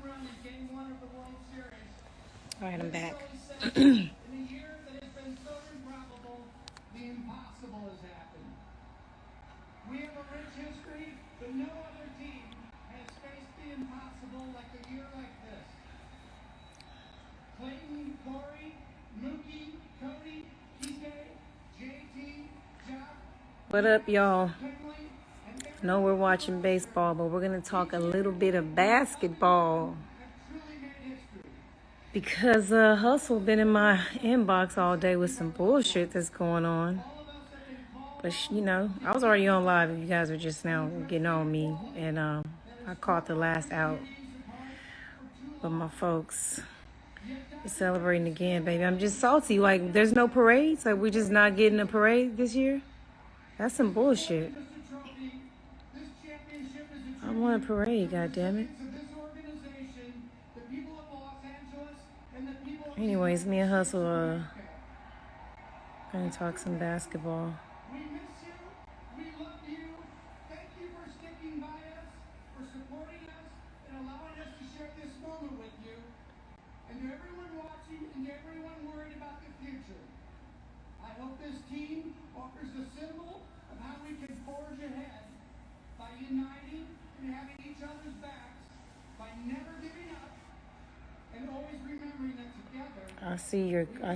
All right, I'm back. We have a rich history, but no other team has faced the impossible like a year like this. Clayton, Corey, Mookie, Cody, Kike, JT, Jock. What up, y'all? No, we're watching baseball, but we're going to talk a little bit of basketball. Because Hustle been in my inbox all day with some bullshit that's going on. But, you know, I was already on live if you guys were just now getting on me. And I caught the last out. But my folks are celebrating again, baby. I'm just salty. Like, there's no parades? Like, we're just not getting a parade this year? That's some bullshit. I want a parade, goddammit. Anyways, me and Hustle gonna talk some basketball. We miss you. We love you. Thank you for sticking by us, for supporting us, and allowing us to share this moment with you. And to everyone watching and to everyone worried about the future, I hope this team offers a symbol of how we can forge ahead by uniting and having each other's backs, by never giving up, and always remembering that together. I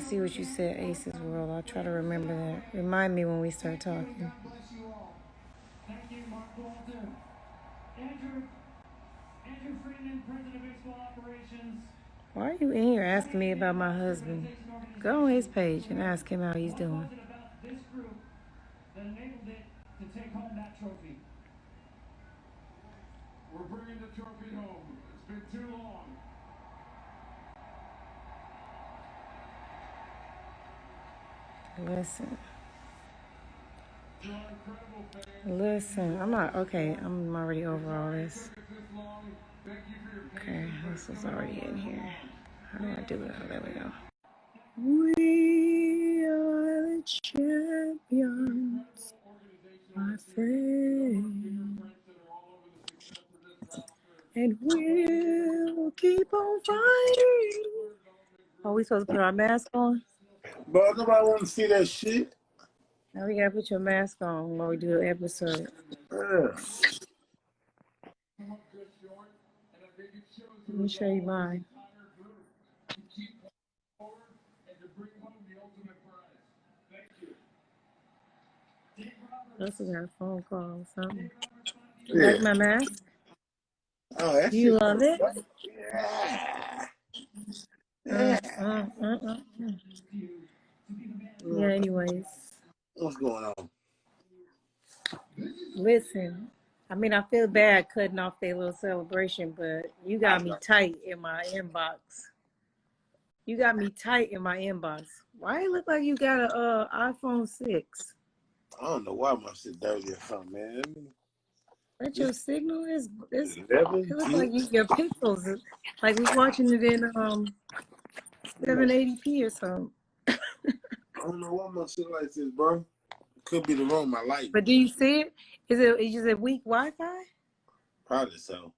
see what you said, Aces World. I'll try to remember that. Remind me when we start talking. God bless you all. Thank you, Mark Walter. Andrew Freeman, President of Baseball Operations. Why are you in here asking me about my husband? Go on his page and ask him how he's doing. What was it about this group that enabled it to take home that trophy? We're bringing the trophy home. It's been too long. Listen, I'm not, okay, I'm already over all this. Okay, this is already in here. How do I do it? Oh, there we go. We are the champions, my friend. And we'll keep on fighting. Are we supposed to put our mask on? But nobody want to see that shit. Now we gotta put your mask on when we do the episode. Yeah. Let me show you mine. This is our phone call or something. You like my mask? Oh, that Do you shit love it? Yeah. Yeah, anyways. What's going on? Listen, I mean, I feel bad cutting off their little celebration, but you got me tight in my inbox. You got me tight in my inbox. Why it look like you got a iPhone 6? I don't know why my shit dirty or something, man. That your signal is it 11, looks like your pixels is, like we're watching it in 780p or something. I don't know why my shit like this, bro. It could be the wrong my light. But do you see it? Is it weak Wi-Fi? Probably so.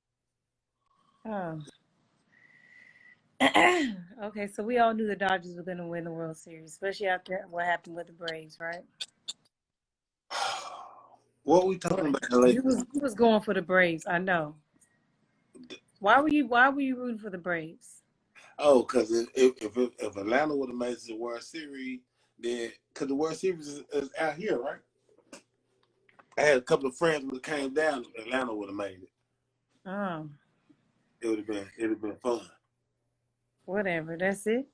Oh. Okay, so we all knew the Dodgers were going to win the World Series, especially after what happened with the Braves, right? What we talking about? Like, you was going for the Braves, I know. Why were you rooting for the Braves? Oh, because if Atlanta would have made it to the World Series, then because the World Series is out here, right? I had a couple of friends who came down. Atlanta would have made it. Oh. It'd have been fun. Whatever, that's it.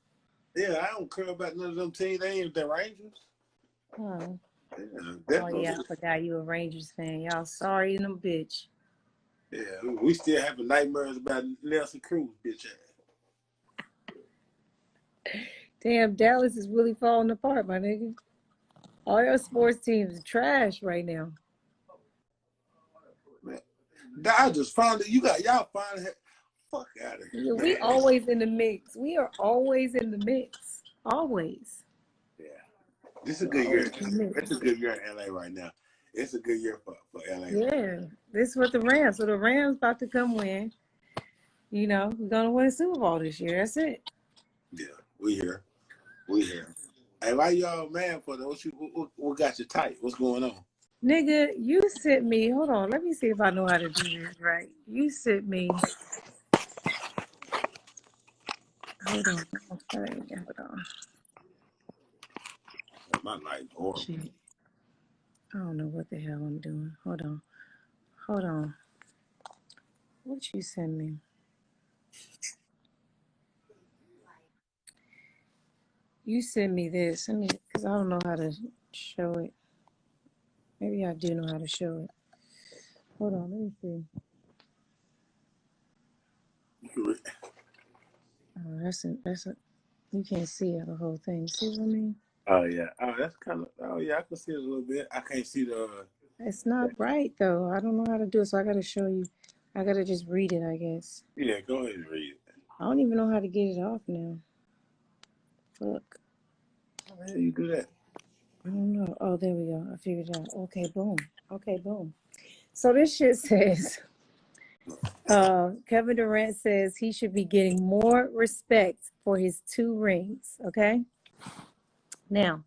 Yeah, I don't care about none of them teams. They ain't the Rangers. Oh. Yeah, I forgot you a Rangers fan. Y'all sorry in them bitch. Yeah, we still having nightmares about Nelson Cruz, bitch ass. Damn, Dallas is really falling apart, my nigga. All your sports teams are trash right now. Man, Dodgers finally, y'all finally. Fuck out of here. Yeah, we always in the mix. We are always in the mix. Always. Yeah. This is a good year. It's a good year in LA right now. It's a good year for LA. Yeah. This is what the Rams. So the Rams about to come win. You know, we're gonna win the Super Bowl this year. That's it. Yeah, we here. We here. Hey, why y'all mad for that? What got you tight? What's going on? Nigga, you sent me. Hold on, let me see if I know how to do this right. You sent me. Hold on. Okay, hold on. My life horrible. Shit. I don't know what the hell I'm doing. Hold on. Hold on. What you send me? You sent me this. Let me, because I don't know how to show it. Maybe I do know how to show it. Hold on, let me see. Oh, that's a, you can't see it, the whole thing. See what I mean? Oh yeah. Oh, that's kind of. Oh yeah, I can see it a little bit. I can't see the. It's not bright though. I don't know how to do it, so I gotta show you. I gotta just read it, I guess. Yeah, go ahead and read it. I don't even know how to get it off now. Fuck. How the hell you do that? I don't know. Oh, there we go. I figured it out. Okay, boom. Okay, boom. So this shit says, Kevin Durant says he should be getting more respect for his 2 rings. Okay. Now,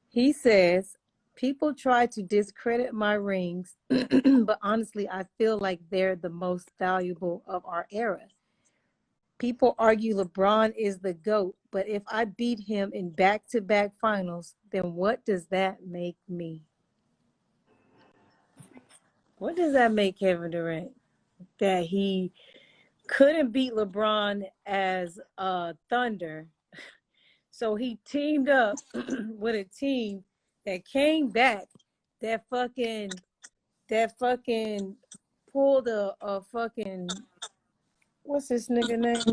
he says, people try to discredit my rings, but honestly, I feel like they're the most valuable of our era. People argue LeBron is the GOAT, but if I beat him in back-to-back finals, then what does that make me? What does that make Kevin Durant? That he couldn't beat LeBron as Thunder. So he teamed up with a team that came back that fucking pulled a fucking, what's this nigga name?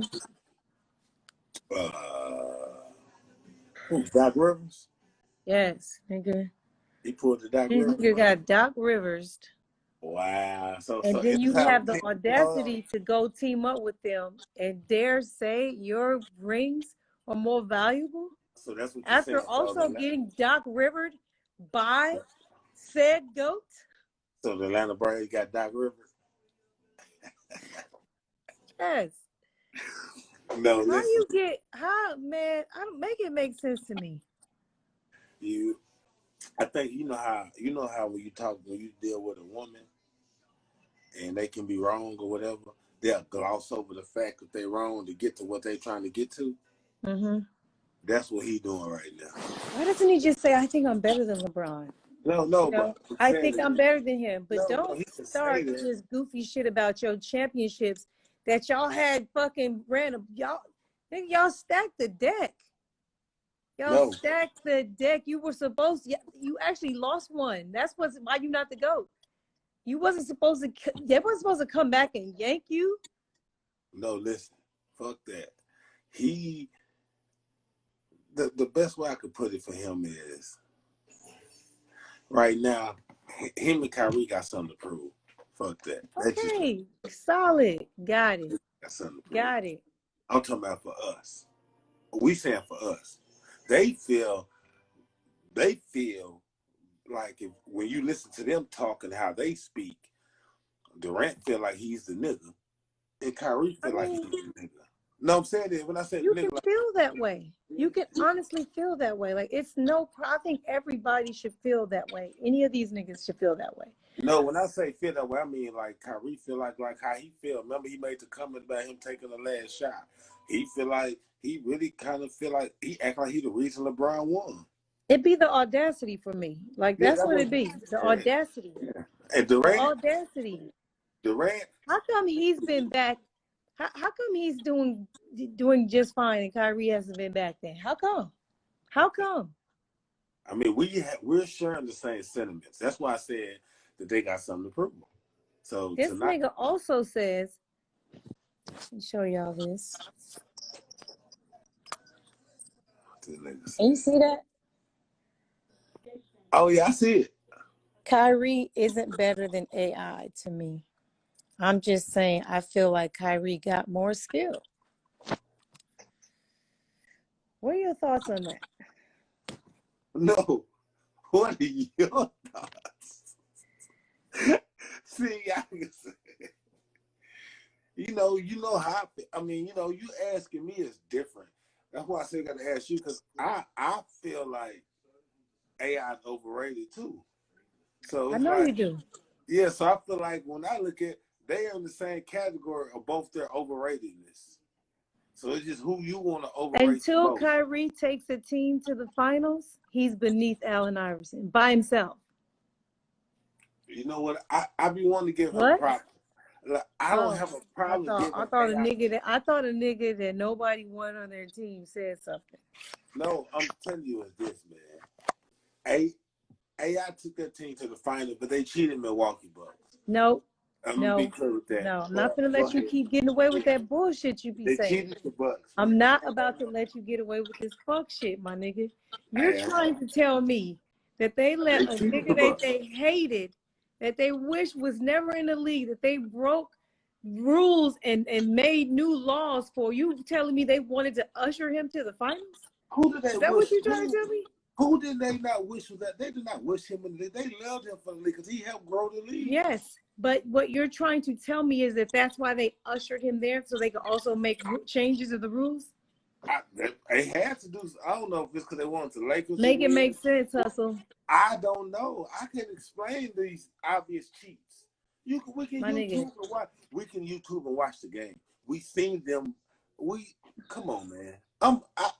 Who's Doc Rivers? Yes, nigga. He pulled the Doc This Rivers. nigga got Doc Rivers. Wow. So And then you anytime have the audacity to go team up with them and dare say your rings are more valuable so that's what you're saying. after also getting Doc Rivers by said GOAT? So the Atlanta Braves got Doc Rivers. Yes. No, How listen. you get, how, man, I don't make it make sense to me. I think you know how when you deal with a woman and they can be wrong or whatever, they'll gloss over the fact that they're wrong to get to what they're trying to get to. Mm-hmm. That's what he's doing right now. Why doesn't he just say, I think I'm better than LeBron? No, You know, but I think I'm better than him. But don't he can say start that. this goofy shit about your championships that y'all had fucking random. Y'all stacked the deck. Y'all stacked the deck. You were supposed to, you actually lost one. That's why you not the GOAT. You wasn't supposed to, they wasn't supposed to come back and yank you. No, listen, fuck that. The best way I could put it for him is right now, him and Kyrie got something to prove. Fuck that. Okay, solid. Got it. Got something to prove. Got it. I'm talking about for us. We saying for us. They feel like when you listen to them talking how they speak, Durant feel like he's the nigga, and Kyrie feel like he's the nigga. No, I'm saying that when I said You nigga, can feel that way. You can honestly feel that way. Like I think everybody should feel that way. Any of these niggas should feel that way. No, when I say feel that way, I mean like Kyrie feel like how he feel. Remember he made the comment about him taking the last shot. He feel like he really kind of feel like he act like he the reason LeBron won. It'd be the audacity for me. Like that's what it'd be. The audacity. Yeah. And Durant. The audacity. Durant. How come he's been back? How come he's doing just fine and Kyrie hasn't been back then? How come? How come? I mean, we're sharing the same sentiments. That's why I said that they got something to prove. So this nigga also says, let me show y'all this. And you see that? Oh yeah, I see it. Kyrie isn't better than AI to me. I'm just saying I feel like Kyrie got more skill. What are your thoughts on that? No. What are your thoughts? See, You know how I mean, you asking me is different. That's why I say I got to ask you because I feel like AI is overrated too. So I it's know you like, do. yeah. So I feel like when I look at, they are in the same category of both their overratedness. So it's just who you want to overrate the Until most. Kyrie takes a team to the finals, he's beneath Allen Iverson by himself. You know what? I be wanting to give him What? props. Like, I don't Oh, have a problem I giving thought AI. I thought a nigga that nobody won on their team said something. No, I'm telling you, it's this, man. AI took that team to the final, but they cheated Milwaukee Bucks. No, I'm gonna be no, clear with that. no. I'm not But gonna go let you ahead. keep getting away with that bullshit you be They saying. cheated the Bucks, man. I'm not about to let you get away with this fuck shit, my nigga. You're And trying to tell me that they they let a cheated the nigga that Bucks. they hated, that they wish was never in the league, that they broke rules and made new laws for. You telling me they wanted to usher him to the finals? Who did they Is that wish? what you're trying to tell me? Who did they not wish was that? They did not wish him in the league. They loved him for the league because he helped grow the league. Yes, but what you're trying to tell me is that that's why they ushered him there, so they could also make changes of the rules? They had to do. I don't know if it's because they wanted the Lakers to Make it win. make sense, Hustle. I don't know. I can't explain these obvious cheats. We can My nigga. YouTube and watch. We can YouTube and watch the game. We seen them. Come on, man.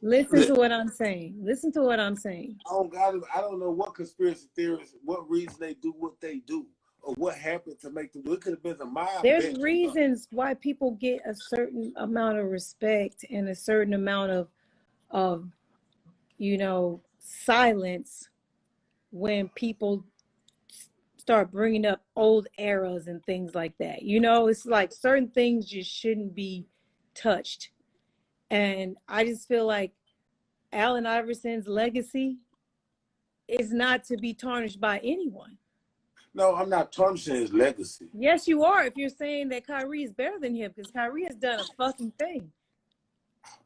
Listen to what I'm saying. Listen to what I'm saying. I don't know what conspiracy theories, what reason they do what they do, or what happened to make them do. It could have been a mob. There's reasons why people get a certain amount of respect and a certain amount of silence when people start bringing up old eras and things like that. It's like certain things just shouldn't be touched. And I just feel like Allen Iverson's legacy is not to be tarnished by anyone. No, I'm not tarnishing his legacy. Yes, you are if you're saying that Kyrie is better than him, because Kyrie has done a fucking thing.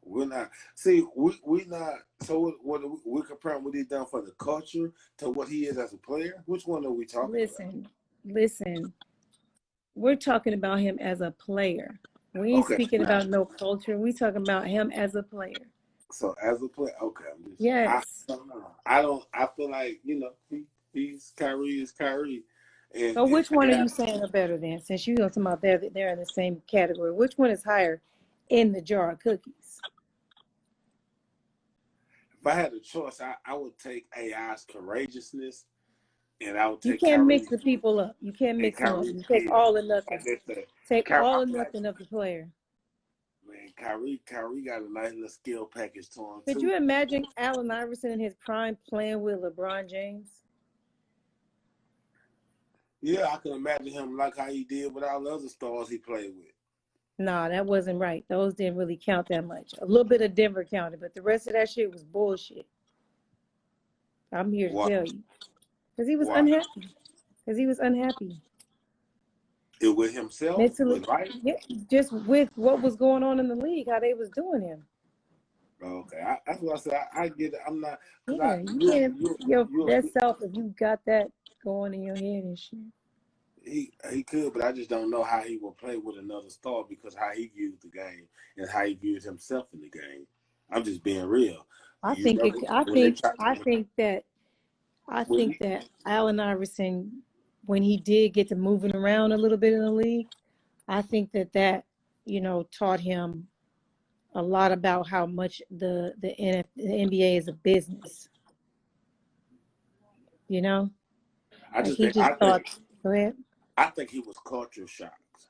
We're not. See, we not. So what we're comparing what he's done for the culture to what he is as a player. Which one are we talking about? Listen. We're talking about him as a player. We ain't speaking about no culture. We talking about him as a player. So as a player, okay. Yes. I don't. I feel like he's Kyrie is Kyrie. So which one are you saying are better than? Since you're talking about they're in the same category, which one is higher in the jar of cookies? If I had a choice, I would take AI's courageousness, and I would take. You can't mix the people up. You can't mix them up. You take all or nothing. Take all or nothing of the player. Man, Kyrie got a nice little skill package to him too. Could you imagine Allen Iverson in his prime playing with LeBron James? Yeah, I can imagine him like how he did with all the other stars he played with. No, that wasn't right. Those didn't really count that much. A little bit of Denver counted, but the rest of that shit was bullshit. I'm here to tell you. Because he was unhappy. It with himself? Mentally, with life? yeah, just with what was going on in the league, how they was doing him. Okay, that's what I said. I get it. I'm not. Yeah, you can't that self if you got that going in your head and shit. He could, but I just don't know how he will play with another star because how he views the game and how he views himself in the game. I'm just being real. I think that Allen Iverson, when he did get to moving around a little bit in the league, I think that taught him a lot about how much the NBA is a business. Go ahead. I think he was culture shocked.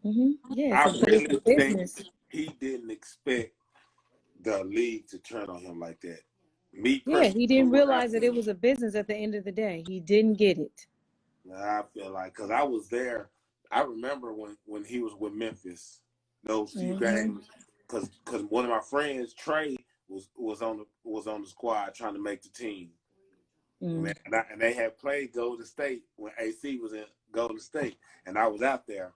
Yeah, I really think business. he didn't expect the league to turn on him like that. He didn't realize that it was a business at the end of the day. He didn't get it. I feel like because I was there. I remember when he was with Memphis, those few games. Because one of my friends, Trey, was on the squad trying to make the team. And they had played Golden State when AC was in Golden State, and I was out there,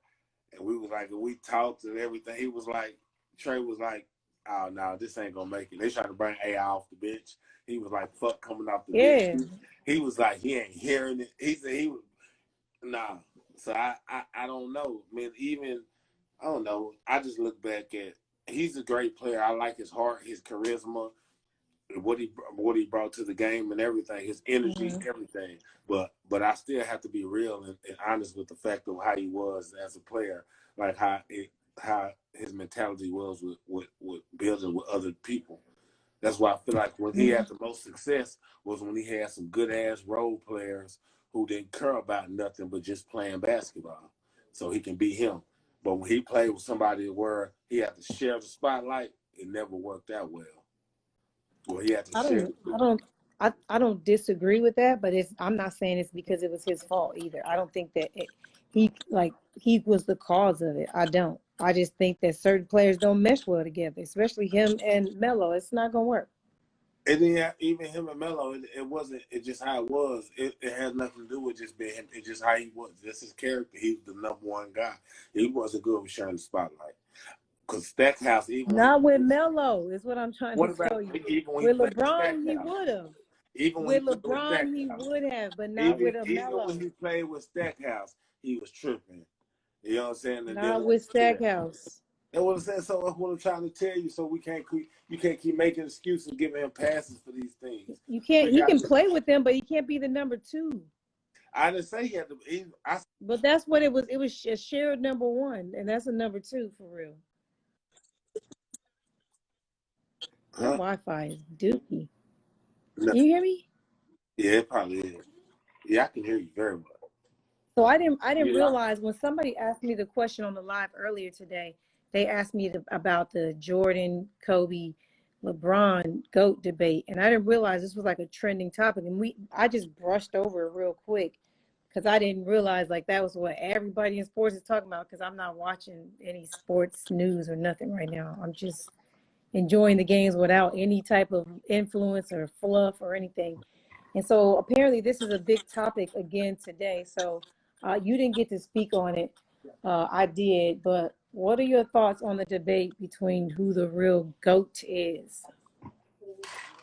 and we talked and everything. He was like, Trey was like, "Oh no, this ain't gonna make it." They tried to bring AI off the bench. He was like, "Fuck coming off the bench." He was like, he ain't hearing it. He said he was nah. So I don't know. I mean, even I don't know. I just look back at he's a great player. I like his heart, his charisma, what he brought to the game and everything, his energy, everything. But I still have to be real and honest with the fact of how he was as a player, like how his mentality was with building with other people. That's why I feel like when he had the most success was when he had some good ass role players who didn't care about nothing but just playing basketball, so he can be him. But when he played with somebody where he had to share the spotlight, it never worked out well. Well, he had to I share. don't, I don't, I don't disagree with that, but I'm not saying it's because it was his fault either. I don't think that he was the cause of it. I don't. I just think that certain players don't mesh well together, especially him and Melo. It's not gonna work. And then even him and Melo, it wasn't. It just how it was. It had nothing to do with just being him. It's just how he was. That's his character. He was the number one guy. He wasn't good with sharing the spotlight. Because Stackhouse, even when he Not with played, Melo, is what I'm trying to what about tell you. even when he With played with LeBron, he Stackhouse? would have. Even when he With played with LeBron, he Stackhouse, would have, but not even with a even Melo. when he played with Stackhouse, he was tripping. You know what I'm saying? And then Not with Stackhouse. that's what I'm saying. So that's what I'm trying to tell you. So you can't keep making excuses, giving him passes for these things. You can't. He can play with them, but he can't be the number two. I didn't say he had to. But that's what it was. It was a shared number one, and that's a number two for real. Your Wi-Fi is dookie. No, Can you hear me? yeah, it probably is. Yeah, I can hear you very well. So I didn't Yeah. realize when somebody asked me the question on the live earlier today. They asked me about the Jordan, Kobe, LeBron GOAT debate, and I didn't realize this was like a trending topic. And I just brushed over it real quick because I didn't realize like that was what everybody in sports is talking about. Because I'm not watching any sports news or nothing right now. I'm just enjoying the games without any type of influence or fluff or anything. And so apparently this is a big topic again today. So you didn't get to speak on it. I did, but what are your thoughts on the debate between who the real GOAT is?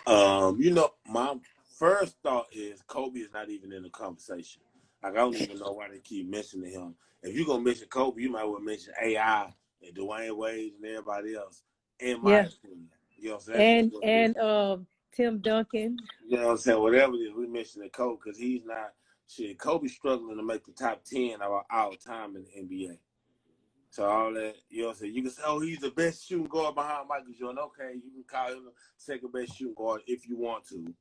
My first thought is Kobe is not even in the conversation. Like I don't even know why they keep mentioning him. If you're gonna mention Kobe, you might well mention AI and Dwayne Wade and everybody else. In my Yeah. opinion, you know what I'm saying? That's just what it is. And Tim Duncan. You know what I'm saying? Whatever it is, we mentioning Kobe because he's not. Shit, Kobe's struggling to make the top 10 of all time in the NBA. So all that, you know what I'm saying? You can say, oh, he's the best shooting guard behind Michael Jordan. Okay, you can call him the second best shooting guard if you want to.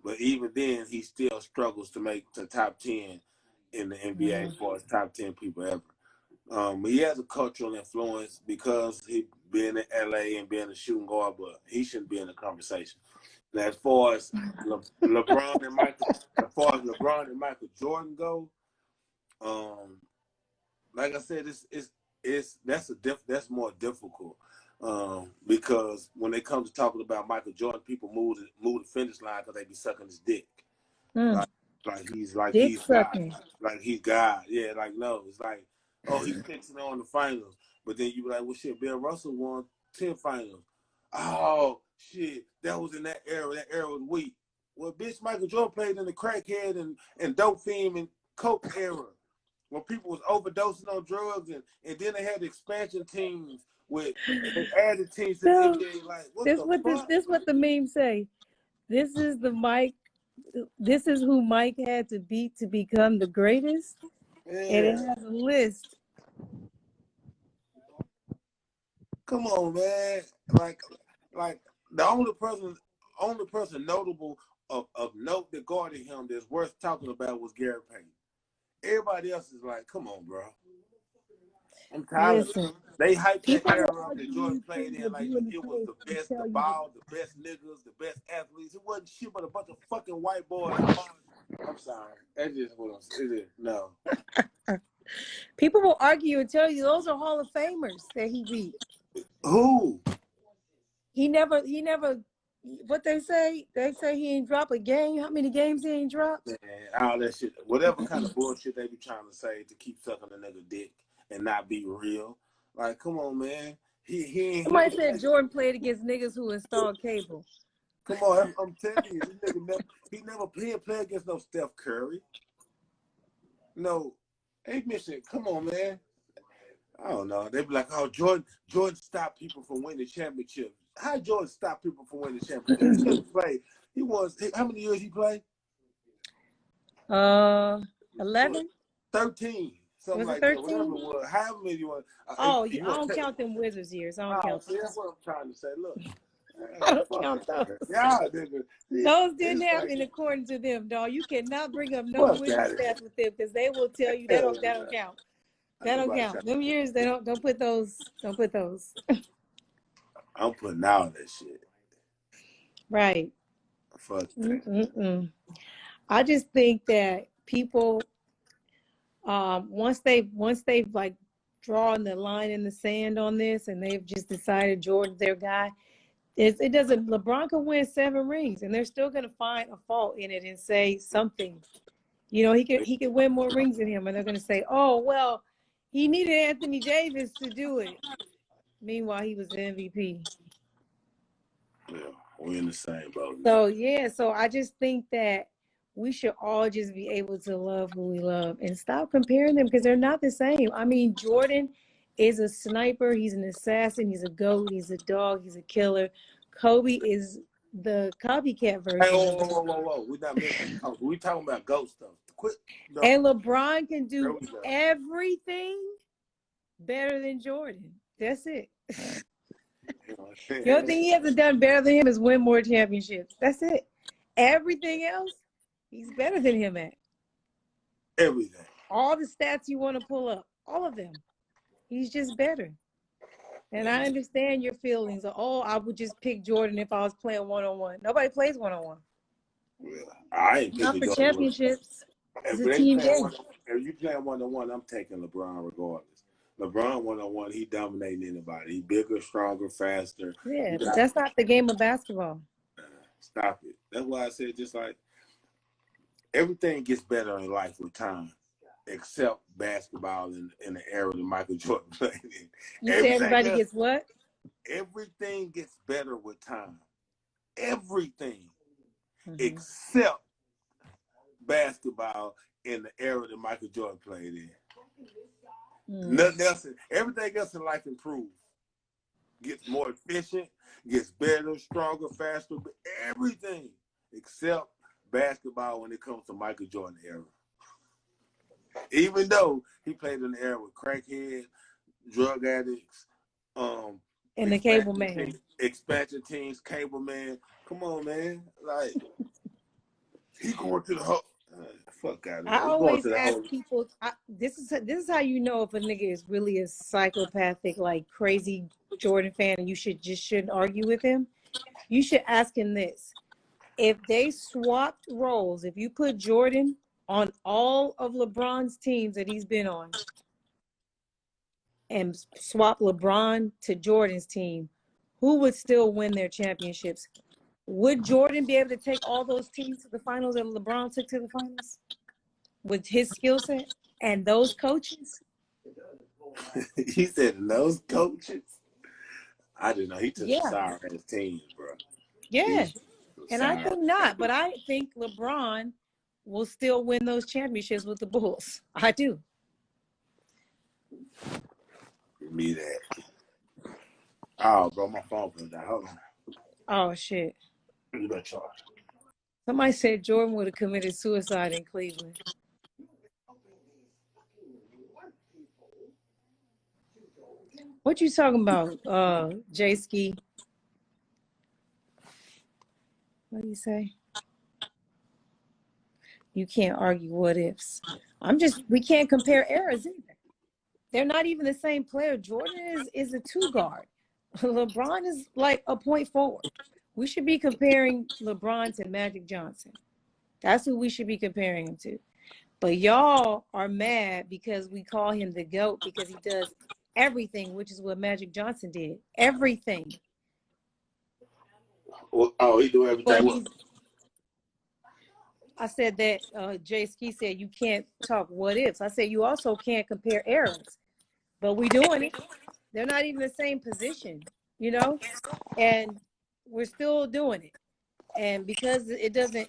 But even then, he still struggles to make the top 10 in the NBA as far as top 10 people ever. He has a cultural influence because he being in LA and being a shooting guard, but he shouldn't be in the conversation. Now, as far as LeBron and Michael Jordan go, like I said, that's more difficult because when it comes to talking about Michael Jordan, people move the finish line because they be sucking his dick, like Dick he's God, sucking. like he's God. Yeah, like no, it's like oh he's fixing on the finals, but then you be like, well shit, Bill Russell won 10 finals. Oh shit, that was in that era. That era was weak. Well, bitch, Michael Jordan played in the crackhead and dope fiend and coke era when people was overdosing on drugs and then they had the expansion teams with and they added teams to the So NBA. Like what the fuck? this what the memes say. This is the Mike. This is who Mike had to beat to become the greatest. Yeah. And it has a list. Come on, man. Like the only person notable of note that guarded him that's worth talking about was Gary Payton. Everybody else is like, come on, bro. I'm tired of Listen, they hyped that people will era up that argue Jordan you played can't in like review in the it was face the and best, the tell you ball, the best niggas, the best athletes. It wasn't shit but a bunch of fucking white boys. I'm sorry. That's just what I'm saying. It is. No. people will argue and tell you those are Hall of Famers that he beat. Who? He never what they say he ain't drop a game. How many games he ain't dropped? Man, all that shit. Whatever kind of bullshit they be trying to say to keep sucking a nigga dick and not be real. Like, come on, man. He ain't Somebody said Jordan played against niggas who installed cable. Come on, I'm telling you, this nigga never play against no Steph Curry. No, hey, mission. Come on, man. I don't know. They be like, oh, Jordan stopped people from winning championships. How Jordan stop people from winning championships? He couldn't play. He was, how many years he played? 11? 13. Something Was it like that. Whatever 13? it was. However many you want. Oh, You I want don't to count them Wizards years. I don't count see, those. that's what I'm trying to say. Look. I don't count those. Yeah, nigga. Those didn't happen like, according to them, dog. You cannot bring up no fuck Wizard that. stats with them because they will tell you that don't count. That don't count. Them years they don't put those. Don't put those. I'm putting out that shit. Right. Fuck that. I just think that people, once they've like drawn the line in the sand on this, and they've just decided Jordan's their guy. It doesn't. LeBron can win 7 rings, and they're still going to find a fault in it and say something. You know, he could win more rings than him, and they're going to say, "Oh, well, he needed Anthony Davis to do it." Meanwhile, he was the MVP. Yeah, we're in the same boat. So I just think that we should all just be able to love who we love and stop comparing them because they're not the same. I mean, Jordan is a sniper. He's an assassin. He's a GOAT. He's a dog. He's a killer. Kobe is the copycat version. Hey, whoa. We're not mentioning Kobe. We're talking about GOAT stuff. Quit. No. And LeBron can do everything better than Jordan. That's it. The only thing he hasn't done better than him is win more championships. That's it. Everything else, he's better than him at. Everything. All the stats you want to pull up, all of them. He's just better. And I understand your feelings of, oh, I would just pick Jordan if I was playing one-on-one. Nobody plays one-on-one. Well, I ain't not for Jordan championships. If it's a team game. If you playing one-on-one, I'm taking LeBron regardless. LeBron one-on-one, he dominating anybody. He bigger, stronger, faster. Yeah, but that's not the game of basketball. Stop it. That's why I said just like everything gets better in life with time, except basketball in the era that Michael Jordan played in. You say everybody gets what? Everything gets better with time. Everything. Except basketball in the era that Michael Jordan played in. Nothing else. Everything else in life improves. Gets more efficient, gets better, stronger, faster, but everything except basketball when it comes to Michael Jordan era. Even though he played in the era with crackheads, drug addicts, and the cable man. Expansion teams, cable man. Come on, man. Like, he going to the whole... fuck out of here. I always ask people, this is how you know if a nigga is really a psychopathic, like crazy Jordan fan and you shouldn't argue with him. You should ask him this. If they swapped roles, if you put Jordan on all of LeBron's teams that he's been on and swap LeBron to Jordan's team, who would still win their championships? Would Jordan be able to take all those teams to the finals that LeBron took to the finals with his skill set and those coaches? He said those coaches? I didn't know. He took sour ass teams, bro. Yeah. And I think not, but I think LeBron will still win those championships with the Bulls. I do. Give me that. Oh, bro, my phone went down. Hold on. Oh, shit. You better charge. Somebody said Jordan would have committed suicide in Cleveland. What you talking about, J-Ski? What do you say? You can't argue what ifs. We can't compare eras either. They're not even the same player. Jordan is a 2 guard. LeBron is like a point forward. We should be comparing LeBron to Magic Johnson. That's who we should be comparing him to. But y'all are mad because we call him the GOAT because he does everything, which is what Magic Johnson did. Everything. Oh, he do everything. I said that Jay Ski said you can't talk what ifs. I said you also can't compare eras. But we doing it. They're not even the same position, you know? And we're still doing it. And because it doesn't,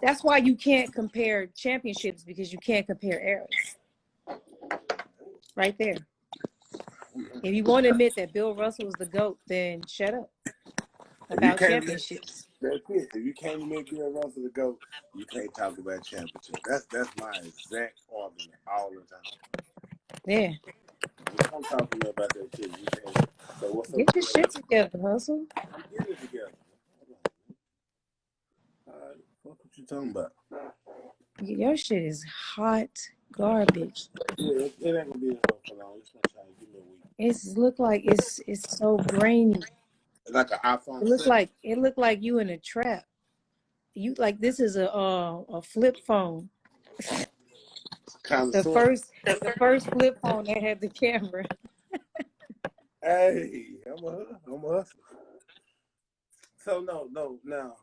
that's why you can't compare championships, because you can't compare eras. right there. If you want to admit that Bill Russell was the GOAT, then shut up If you about can't admit, championships. that's it. If you can't admit Bill Russell to go, you can't talk about championship. That's my exact argument all the time. Yeah. You don't talk to me about that shit. You can't. So what's up? Get your shit together, Hustle. I'm getting it together. All right, what you talking about? Your shit is hot garbage. Yeah, it ain't gonna be enough for long. It's gonna try to give me a week. It's look like it's so grainy. Like an iPhone It look like you in a trap. You like this is a flip phone. kind of The sort. first flip phone that had the camera. Hey, I'm a hustler. So no. Now,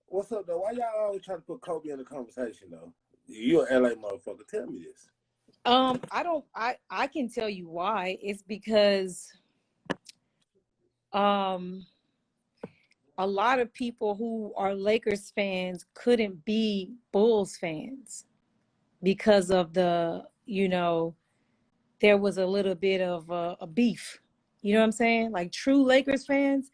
what's up though? Why y'all always trying to put Kobe in the conversation though? You an LA motherfucker. Tell me this. I can tell you why. It's because a lot of people who are Lakers fans couldn't be Bulls fans because of there was a little bit of a beef. You know what I'm saying? Like true Lakers fans,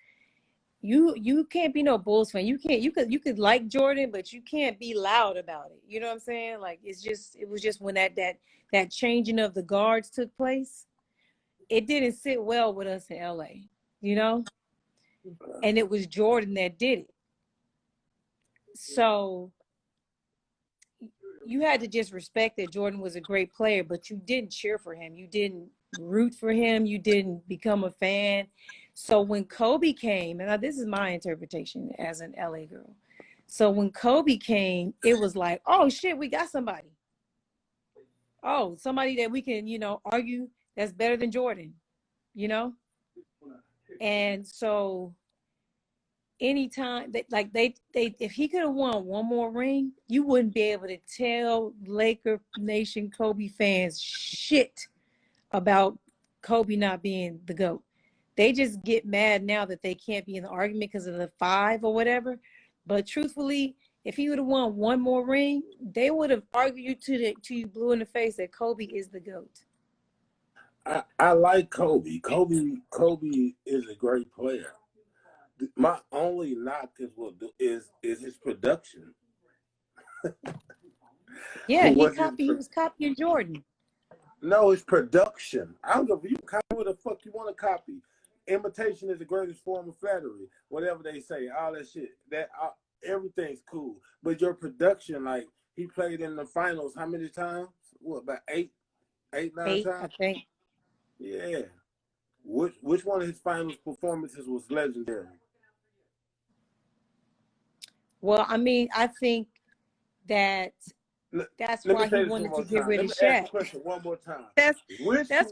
you can't be no Bulls fan. You could like Jordan, but you can't be loud about it. You know what I'm saying? Like it was just when that changing of the guards took place, it didn't sit well with us in LA, you know? And it was Jordan that did it. So you had to just respect that Jordan was a great player, but you didn't cheer for him. You didn't root for him. You didn't become a fan. So when Kobe came, and this is my interpretation as an LA girl. So when Kobe came, it was like, oh shit, we got somebody. Oh, somebody that we can, argue that's better than Jordan, you know? And so anytime they if he could have won one more ring, you wouldn't be able to tell Laker Nation Kobe fans shit about Kobe not being the GOAT. They just get mad now that they can't be in the argument because of the 5 or whatever. But truthfully, if he would have won one more ring, they would have argued to you blue in the face that Kobe is the GOAT. I like Kobe. Kobe is a great player. My only knock is his production. Yeah, he was copying Jordan. No, it's production. I don't know if you copy what the fuck you want to copy. Imitation is the greatest form of flattery. Whatever they say, all that shit. Everything's cool. But your production, like he played in the finals, how many times? What, about 8, 9 8, times? I think. Yeah. Which one of his finals performances was legendary? Well, I mean, I think that's why he wanted to get rid of Shaq. Ask the question one more time. That's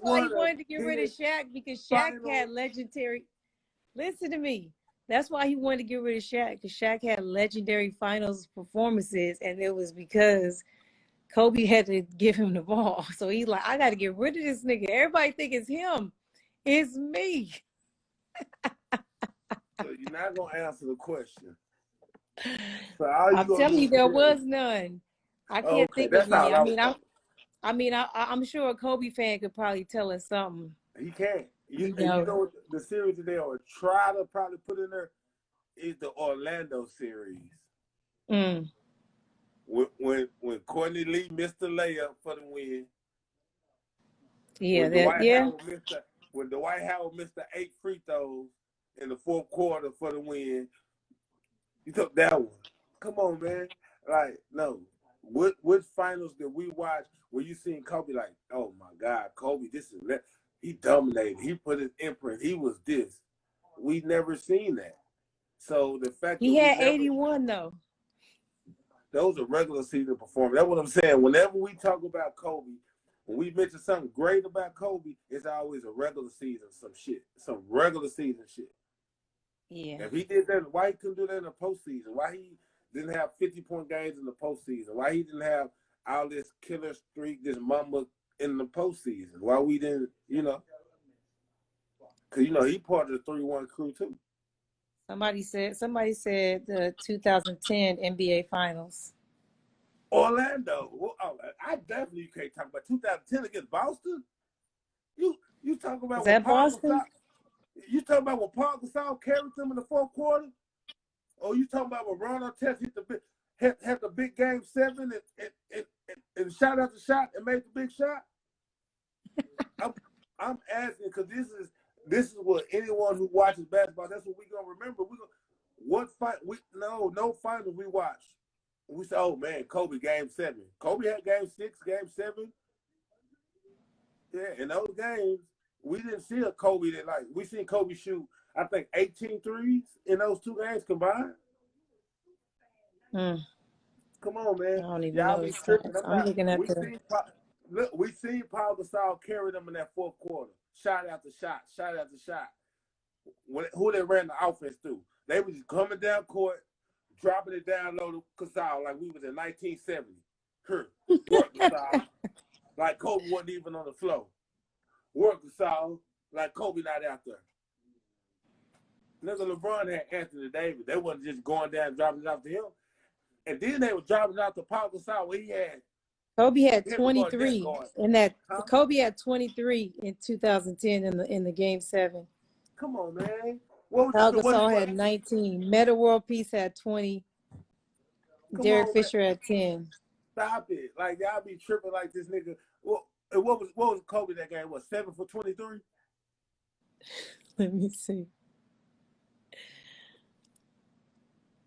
why he wanted to get rid of Shaq, because Shaq had legendary. Listen to me. That's why he wanted to get rid of Shaq, because Shaq had legendary finals performances, and it was because Kobe had to give him the ball. So he's like, I got to get rid of this nigga. Everybody think it's him. It's me. So you're not gonna answer the question. So I'm telling you, there was none. I can't think of any. I'm sure a Kobe fan could probably tell us something. He can't. You know the series that they will try to probably put in there is the Orlando series. Mm. When Courtney Lee missed the layup for the win. Yeah, when Dwight Howard missed the 8 free throws in the fourth quarter for the win, you took that one. Come on, man. Like, no. What finals did we watch where you seen Kobe like, oh my God, Kobe, he dominated. He put his imprint. He was this. We never seen that. So the fact he had 81 though. Those are regular season performance. That's what I'm saying. Whenever we talk about Kobe, when we mention something great about Kobe, it's always a regular season, some regular season shit. Yeah. If he did that, why he couldn't do that in the postseason? Why he didn't have 50-point games in the postseason? Why he didn't have all this killer streak, this mama in the postseason? Why we didn't, Because, he part of the 3-1 crew, too. Somebody said the 2010 NBA Finals. Orlando. Well, I definitely can't talk about 2010 against Boston. You talking Is about what that Paul Gasol? Boston? You talking about what Paul Gasol carried them in the fourth quarter? Or you talking about what Ron Artest had the big game 7 and shot after shot and made the big shot? I'm asking because this is what anyone who watches basketball, that's what we gonna remember. What fight no finals we watch. We say, oh man, Kobe game 7. Kobe had game 6, game 7. Yeah, in those games, we didn't see a Kobe we seen Kobe shoot, I think 18 threes in those 2 games combined. Hmm. Come on, I man. don't even Y'all know be his tripping. stats. I'm looking at We seen Paul Gasol carry them in that fourth quarter. Shot after shot, shot after shot. Who they ran the offense through. They was just coming down court, dropping it down low to Gasol like we was in 1970. Work Gasol. Like Kobe wasn't even on the floor. Work Gasol. Like Kobe not out there. Nigga, LeBron had Anthony Davis. They wasn't just going down and dropping it off to him. And then they were dropping it out to Paul Gasol where he had Kobe had Henry Barnett 23 guard. in that. Huh? Kobe had 23 in 2010 in the game 7. Come on, man. What Pau was Gasol had 19. Meta World Peace had 20. Derek Fisher had 10. Stop it. Like, y'all be tripping like this nigga. What was Kobe that game? What, 7 for 23? Let me see.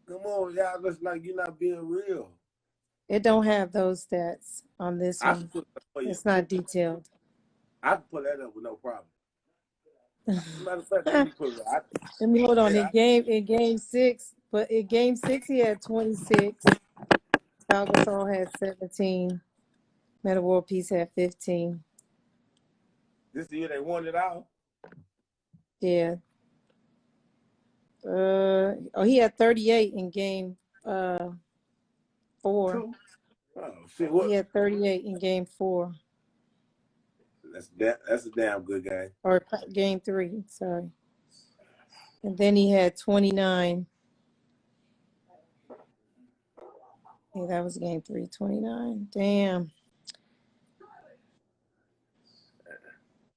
Come on, y'all. Looks like you're not being real. It don't have those stats on this one. It's not detailed. I can put that up with no problem. Matter of fact, let me put it up. Let me hold on. In game 6, but in game 6 he had 26. Pau Gasol had 17. Meta World Peace had 15. This year they won it all. Yeah. He had 38 in game 4. Oh shit! What? He had 38 in game 4. That's a damn good game. Or game 3, sorry. And then he had 29. Yeah, that was game 3, 29. Damn.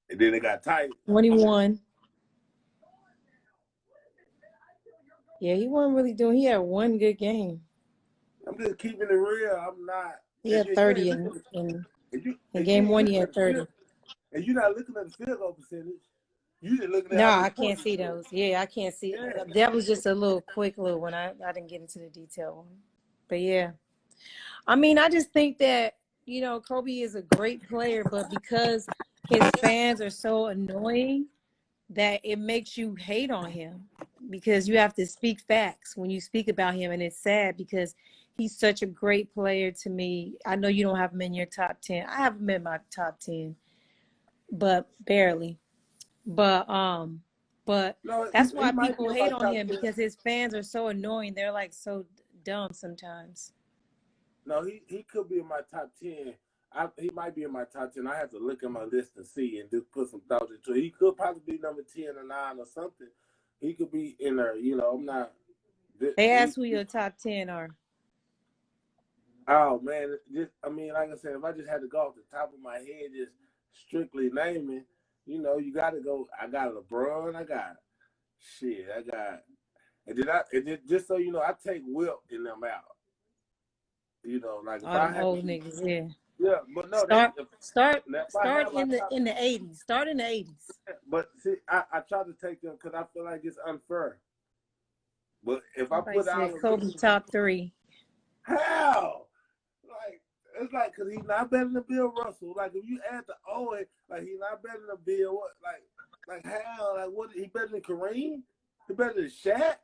And then they got tight. 21. Yeah, he wasn't really doing. He had one good game. I'm just keeping it real. I'm not. He had 30 in game 1. He had 30. And you're not looking at the field goal percentage. You just looking at. No, I can't see those. Yeah, I can't see. Yeah. That was just a quick little one. I didn't get into the detail one. But yeah, I mean, I just think that Kobe is a great player, but because his fans are so annoying, that it makes you hate on him because you have to speak facts when you speak about him. And it's sad because he's such a great player to me. I know you don't have him in your top 10. I have him in my top 10, but barely. But that's why people hate on him because his fans are so annoying. They're like so dumb sometimes. No, he could be in my top 10. He might be in my top 10. I have to look at my list and see and just put some thought into it. He could possibly be number 10 or 9 or something. He could be in there. I'm not. They ask who your top 10 are. Oh, man. Like I said, if I just had to go off the top of my head, just strictly naming, you got to go. I got LeBron. I got. And then just so you know, I take Wilt in them out. Like if I have old niggas, yeah. Yeah, but no. Start in the 80s. Start in the 80s. But see, I try to take them because I feel like it's unfair. But if I put out Kobe top 3, how? Like it's like because he's not better than Bill Russell. Like if you add the Owen, like he's not better than Bill. What? Like how? Like what? He better than Kareem? He better than Shaq?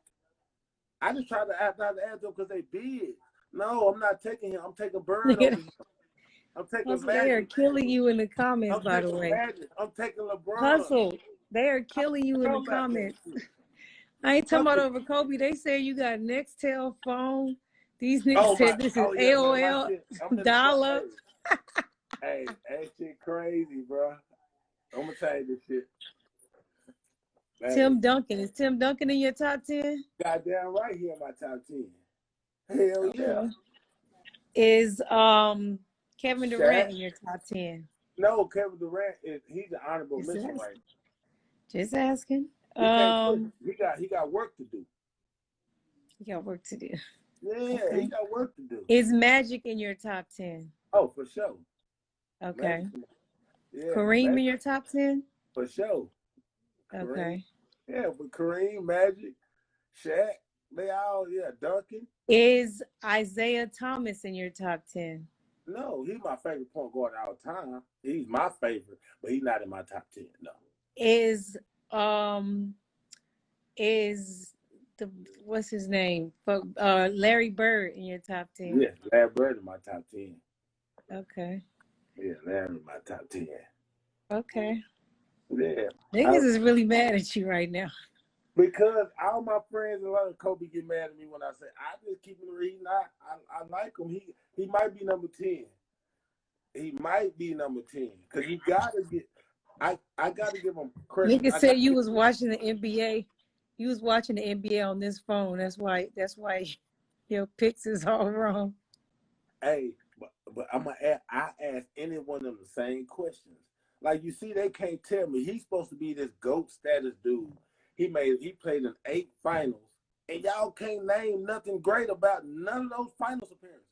I just try to not to add them because they big. No, I'm not taking him. I'm taking Bird over him. I'm taking Magic. They are killing you in the comments, by the way. Magic. I'm taking LeBron. Hustle. They are killing you in the comments. I ain't talking about over Kobe. They say you got Nextel phone. These niggas said this is AOL. Dollar. Hey, that shit crazy, bro. I'm going to tell you this shit. Tim Duncan. Is Tim Duncan in your top 10? Goddamn right here in my top 10. Hell yeah. Is Kevin Durant in your top 10? No, Kevin Durant he's an honorable Just mention asking. right Just asking. now. He can't quit. He got work to do. You got work to do. Yeah, Okay. he got work to do. Is Magic in your top 10? Oh, for sure. Okay. Magic, yeah, Kareem Magic, in your top 10? for sure. Kareem, Okay. yeah, but Kareem, Magic, Shaq, they all Duncan. Is Isaiah Thomas in your top 10? No, he's my favorite point guard of all time. He's my favorite, but he's not in my top 10. No. Is the what's his name? Larry Bird in your top 10? Yeah, Larry Bird in my top 10. Okay. Yeah, Larry in my top 10. Okay. Yeah. Niggas is really mad at you right now. Because all my friends and love Kobe get mad at me when I say I just keep him reading. I like him. He might be number 10. He might be number 10. Because you gotta get I gotta give him credit. Nigga said you was watching the NBA. You was watching the NBA on this phone. That's why your picks is all wrong. Hey, but I ask any one of them the same questions. Like you see, they can't tell me he's supposed to be this GOAT status dude. He played in 8 finals, and y'all can't name nothing great about none of those finals appearances.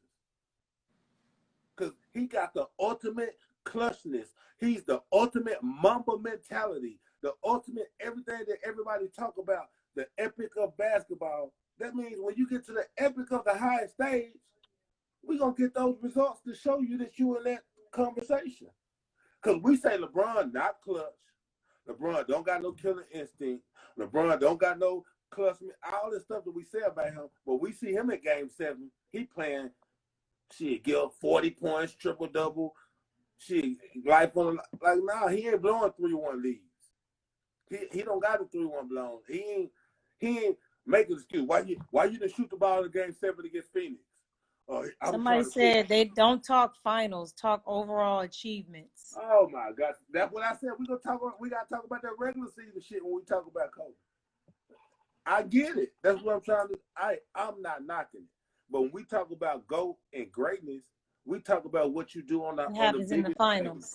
Because he got the ultimate clutchness. He's the ultimate Mamba mentality, the ultimate everything that everybody talk about, the epic of basketball. That means when you get to the epic of the highest stage, we're going to get those results to show you that you in that conversation. Because we say LeBron not clutch. LeBron don't got no killer instinct. LeBron don't got no clutch. All this stuff that we say about him. But we see him in Game 7. He playing, give 40 points, triple-double. Life on like, nah, he ain't blowing 3-1 leads. He don't got a 3-1 blown. He ain't making excuse. Why you didn't shoot the ball in Game 7 against Phoenix? Somebody said they don't talk finals, talk overall achievements. Oh my God, that's what I said. We gotta talk about that regular season shit when we talk about Kobe. I get it. That's what I'm trying to. I'm not knocking it, but when we talk about GOAT and greatness, we talk about what you do on the happens in the finals.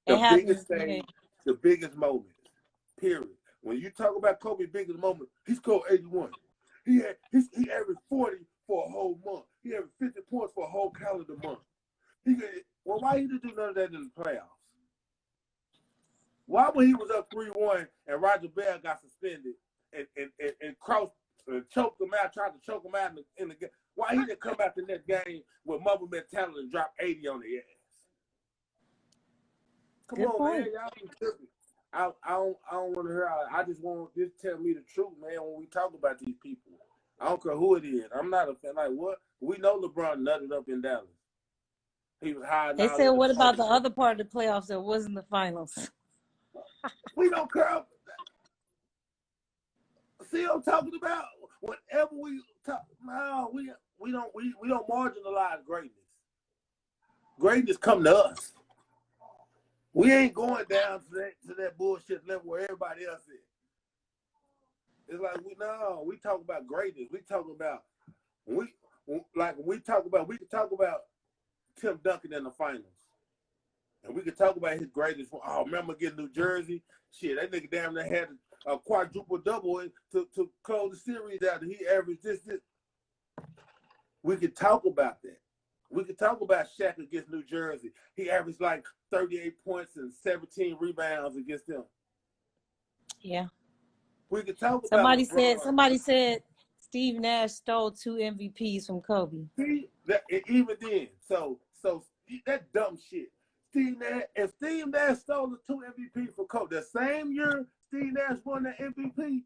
The biggest stage, the biggest moments. Period. When you talk about Kobe's biggest moment, he scored 81. He averaged 40 for a whole month. He averaged 50 points for a whole calendar month. Why he didn't do none of that in the playoffs? Why when he was up 3-1 and Roger Bell got suspended and crossed choked him out, tried to choke him out in the game? Why he didn't come out the next game with Mamba mentality and drop 80 on the ass? Come Good on, point. man. Y'all be tripping. I don't want to hear. I just want to tell me the truth, man. When we talk about these people, I don't care who it is. I'm not a fan. Like what? We know LeBron nutted up in Dallas. He was high. They said, what about the other part of the playoffs that wasn't the finals? We don't care. See what I'm talking about? Whenever we talk, no, we don't marginalize greatness. Greatness come to us. We ain't going down to that bullshit level where everybody else is. It's like we talk about greatness. We talk about we can talk about Tim Duncan in the finals. And we could talk about his greatest. Oh, remember getting New Jersey? Shit, that nigga damn near had a quadruple double to close the series out. He averaged this. We could talk about that. We could talk about Shaq against New Jersey. He averaged like 38 points and 17 rebounds against them. Yeah. We could talk about LeBron. Somebody said Steve Nash stole 2 MVPs from Kobe. See, even then, so that dumb shit. Steve Nash stole the 2 MVP for Kobe, the same year Steve Nash won the MVP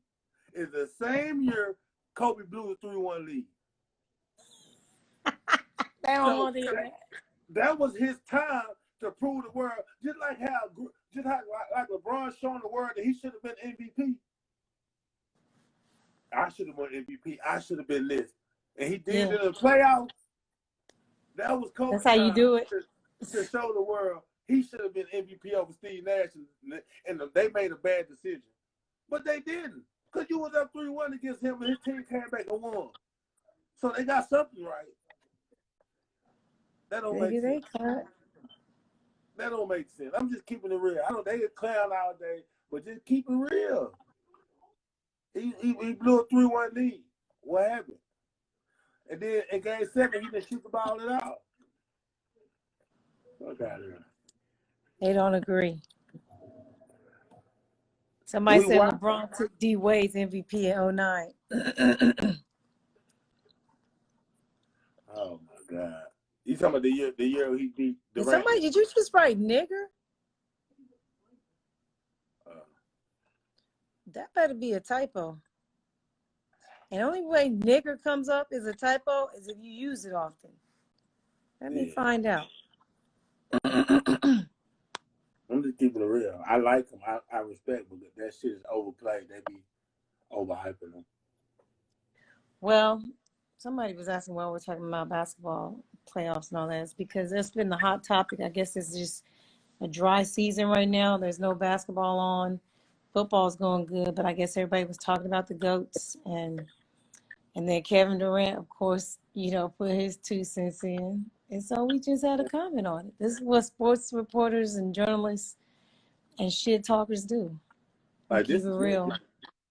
is the same year Kobe blew the 3-1 lead. That was his time to prove the world, just like LeBron showing the world that he should have been MVP. I should have won MVP. I should have been this, and he did it in the playoffs. That was Kobe's That's how you do it. To show the world he should have been MVP over Steve Nash, and they made a bad decision, but they didn't, because you was up 3-1 against him, and his team came back and won. So they got something right. That don't make sense. That don't make sense. I'm just keeping it real. I know they a clown all day, but just keep it real. He blew a 3-1 lead. What happened? And then in game 7, he didn't shoot the ball at all. Fuck out of here. They don't agree. Somebody said watch. LeBron took D Wade's MVP in 09. Oh my God. You talking about the year he beat Durant? Somebody, did you just write nigger? That better be a typo. And the only way nigger comes up as a typo is if you use it often. Let me find out. I'm just keeping it real. I like him. I respect him, but that shit is overplayed. They be overhyping him. Well, somebody was asking why we're talking about basketball playoffs and all that. It's because that's been the hot topic. I guess it's just a dry season right now. There's no basketball on. Football's going good, but I guess everybody was talking about the GOATs. And then Kevin Durant, of course, put his 2 cents in. And so we just had a comment on it. This is what sports reporters and journalists and shit talkers do. Keep it real.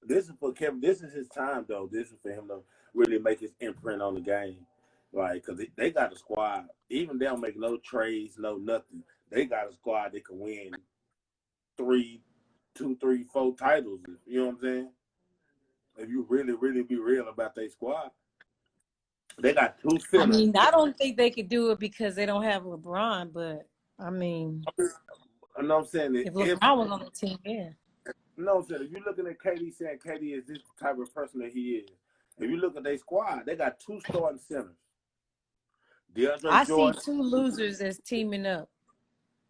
This is for Kevin. This is his time, though. This is for him to really make his imprint on the game. Like, because they got a squad. Even they don't make no trades, no nothing. They got a squad that can win 2, 3, 4 titles. You know what I'm saying? If you really, really be real about their squad. They got 2 centers. I mean, I don't think they could do it because they don't have LeBron, but I mean, I know I'm saying that if LeBron was on the team, yeah. No, sir. If you're looking at KD saying KD is this type of person that he is, if you look at their squad, they got 2 starting centers. I see 2 losers as teaming up.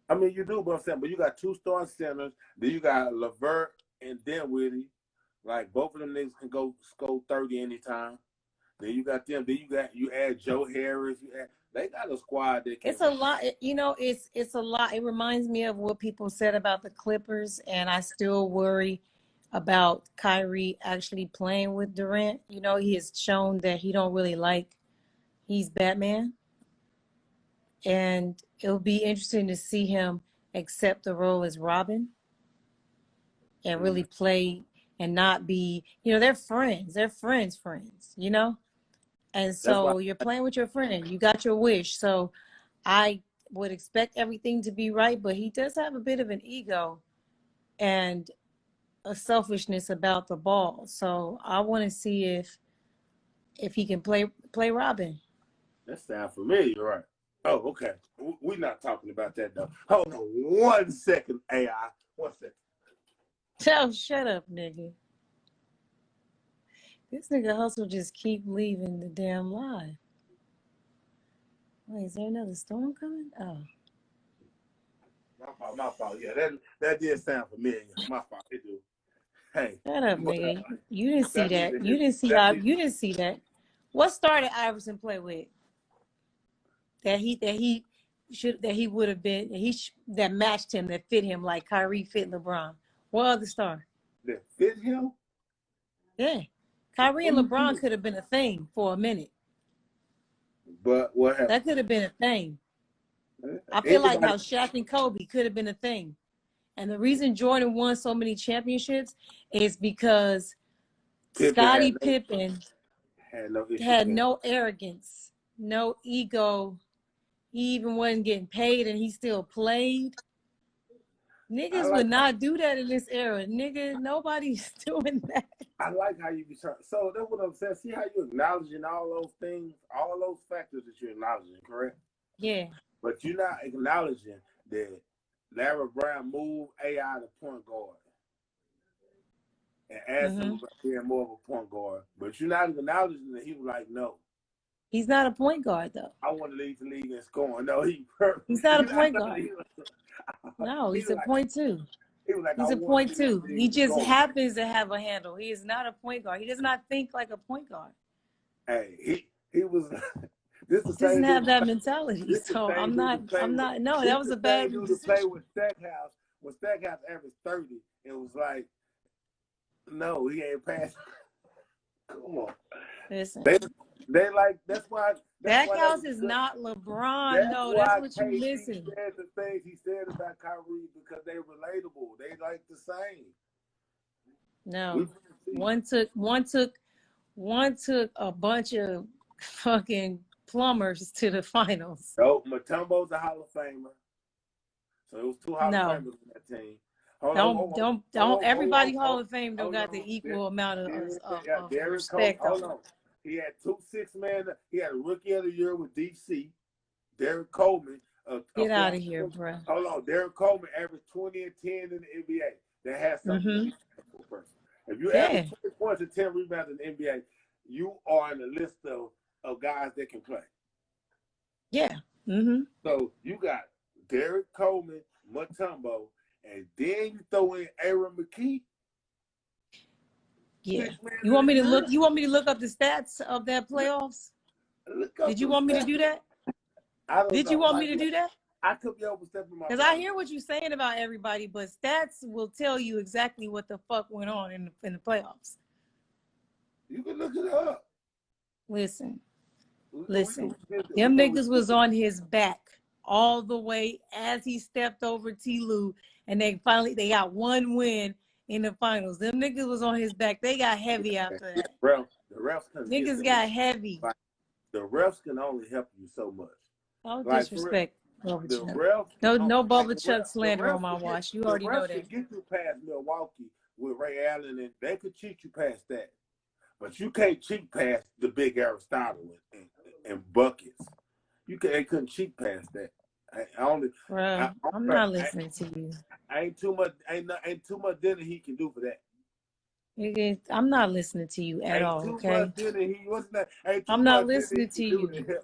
I mean, you do, but I'm saying, but you got 2 starting centers. Then you got LeVert and Dinwiddie. Like, both of them niggas can go score 30 anytime. Then you got them. Then you add Joe Harris. They got a squad that can. It's a lot. It's a lot. It reminds me of what people said about the Clippers, and I still worry about Kyrie actually playing with Durant. He has shown that he don't really he's Batman. And it'll be interesting to see him accept the role as Robin and really play and not be, they're friends. They're friends, And so you're playing with your friend. You got your wish. So I would expect everything to be right, but he does have a bit of an ego and a selfishness about the ball. So I want to see if he can play Robin. That sounds familiar, right? Oh, okay. We're not talking about that, though. Hold on 1 second, AI. 1 second. Oh, shut up, nigga. This nigga Hustle just keep leaving the damn live. Wait, is there another storm coming? Oh. My fault. Yeah, that did sound familiar. My fault. It do. Hey. Shut up, nigga. You didn't see that. You didn't see that. What star did Iverson play with? That he would have been that matched him, that fit him like Kyrie fit LeBron. What other star? That fit him? Yeah. Kyrie and LeBron could have been a thing for a minute. But what happened? That could have been a thing. I feel like how Shaq and Kobe could have been a thing. And the reason Jordan won so many championships is because Scottie Pippen had no arrogance, no ego. He even wasn't getting paid and he still played. Niggas would not do that in this era. Nigga, nobody's doing that. I like how you be trying. So that's what I'm saying. See how you acknowledging all those things, all those factors that you're acknowledging, correct? Yeah. But you're not acknowledging that Larry Brown moved AI to point guard and asked him about being more of a point guard. But you're not acknowledging that he was like, no. He's not a point guard, though. I want to lead the league in scoring. No, he's not a point guard. No, he's a point 2. He's a point 2. He just happens to have a handle. He is not a point guard. He does not think like a point guard. Hey, he was. He doesn't have that mentality. So I'm not. No, that was a bad decision. Play with Stackhouse. When Stackhouse averaged 30, it was like, no, he ain't passing. Come on. Listen, They like that's why Stackhouse is not LeBron, that's though. That's why what you KD listen. said the things he said about Kyrie because they relatable. They like the same. No, one took a bunch of fucking plumbers to the finals. No, Mutombo's a Hall of Famer. So it was 2 Hall of No, Famers in that team. Hold don't. on, Everybody Hall of Fame don't hold got the on. equal amount of Derrick Coleman. respect Hold on. on. He had 2 6-man. He had a Rookie of the Year with DC. Derrick Coleman. Get out of here, bro. Hold on. Derrick Coleman averaged 20 and 10 in the NBA. That has something to be for a person. If you average 20 points and 10 rebounds in the NBA, you are in the list of guys that can play. Yeah. Mm-hmm. So you got Derrick Coleman, Mutombo, and then you throw in Aaron McKee. Yeah. You want me to look? You want me to look up the stats of that playoffs? Did you want me to do that? I don't know. Did you want me to do that? I could be overstepping my. Because I hear what you're saying about everybody, but stats will tell you exactly what the fuck went on in the playoffs. You can look it up. Listen. Them niggas was on his back all the way as he stepped over T-Lou, and they got one win in the finals. Them niggas was on his back. They got heavy after that. The refs niggas got heavy. The refs can only help you so much. No disrespect. The refs no Bubba Chuck slander on my watch. You already know that. The refs can get you past Milwaukee with Ray Allen, and they could cheat you past that. But you can't cheat past the big Aristotle and buckets. They couldn't cheat past that. I'm not listening to you. Ain't too much dinner he can do for that. I'm not listening to you at all. Okay. I'm not listening to you.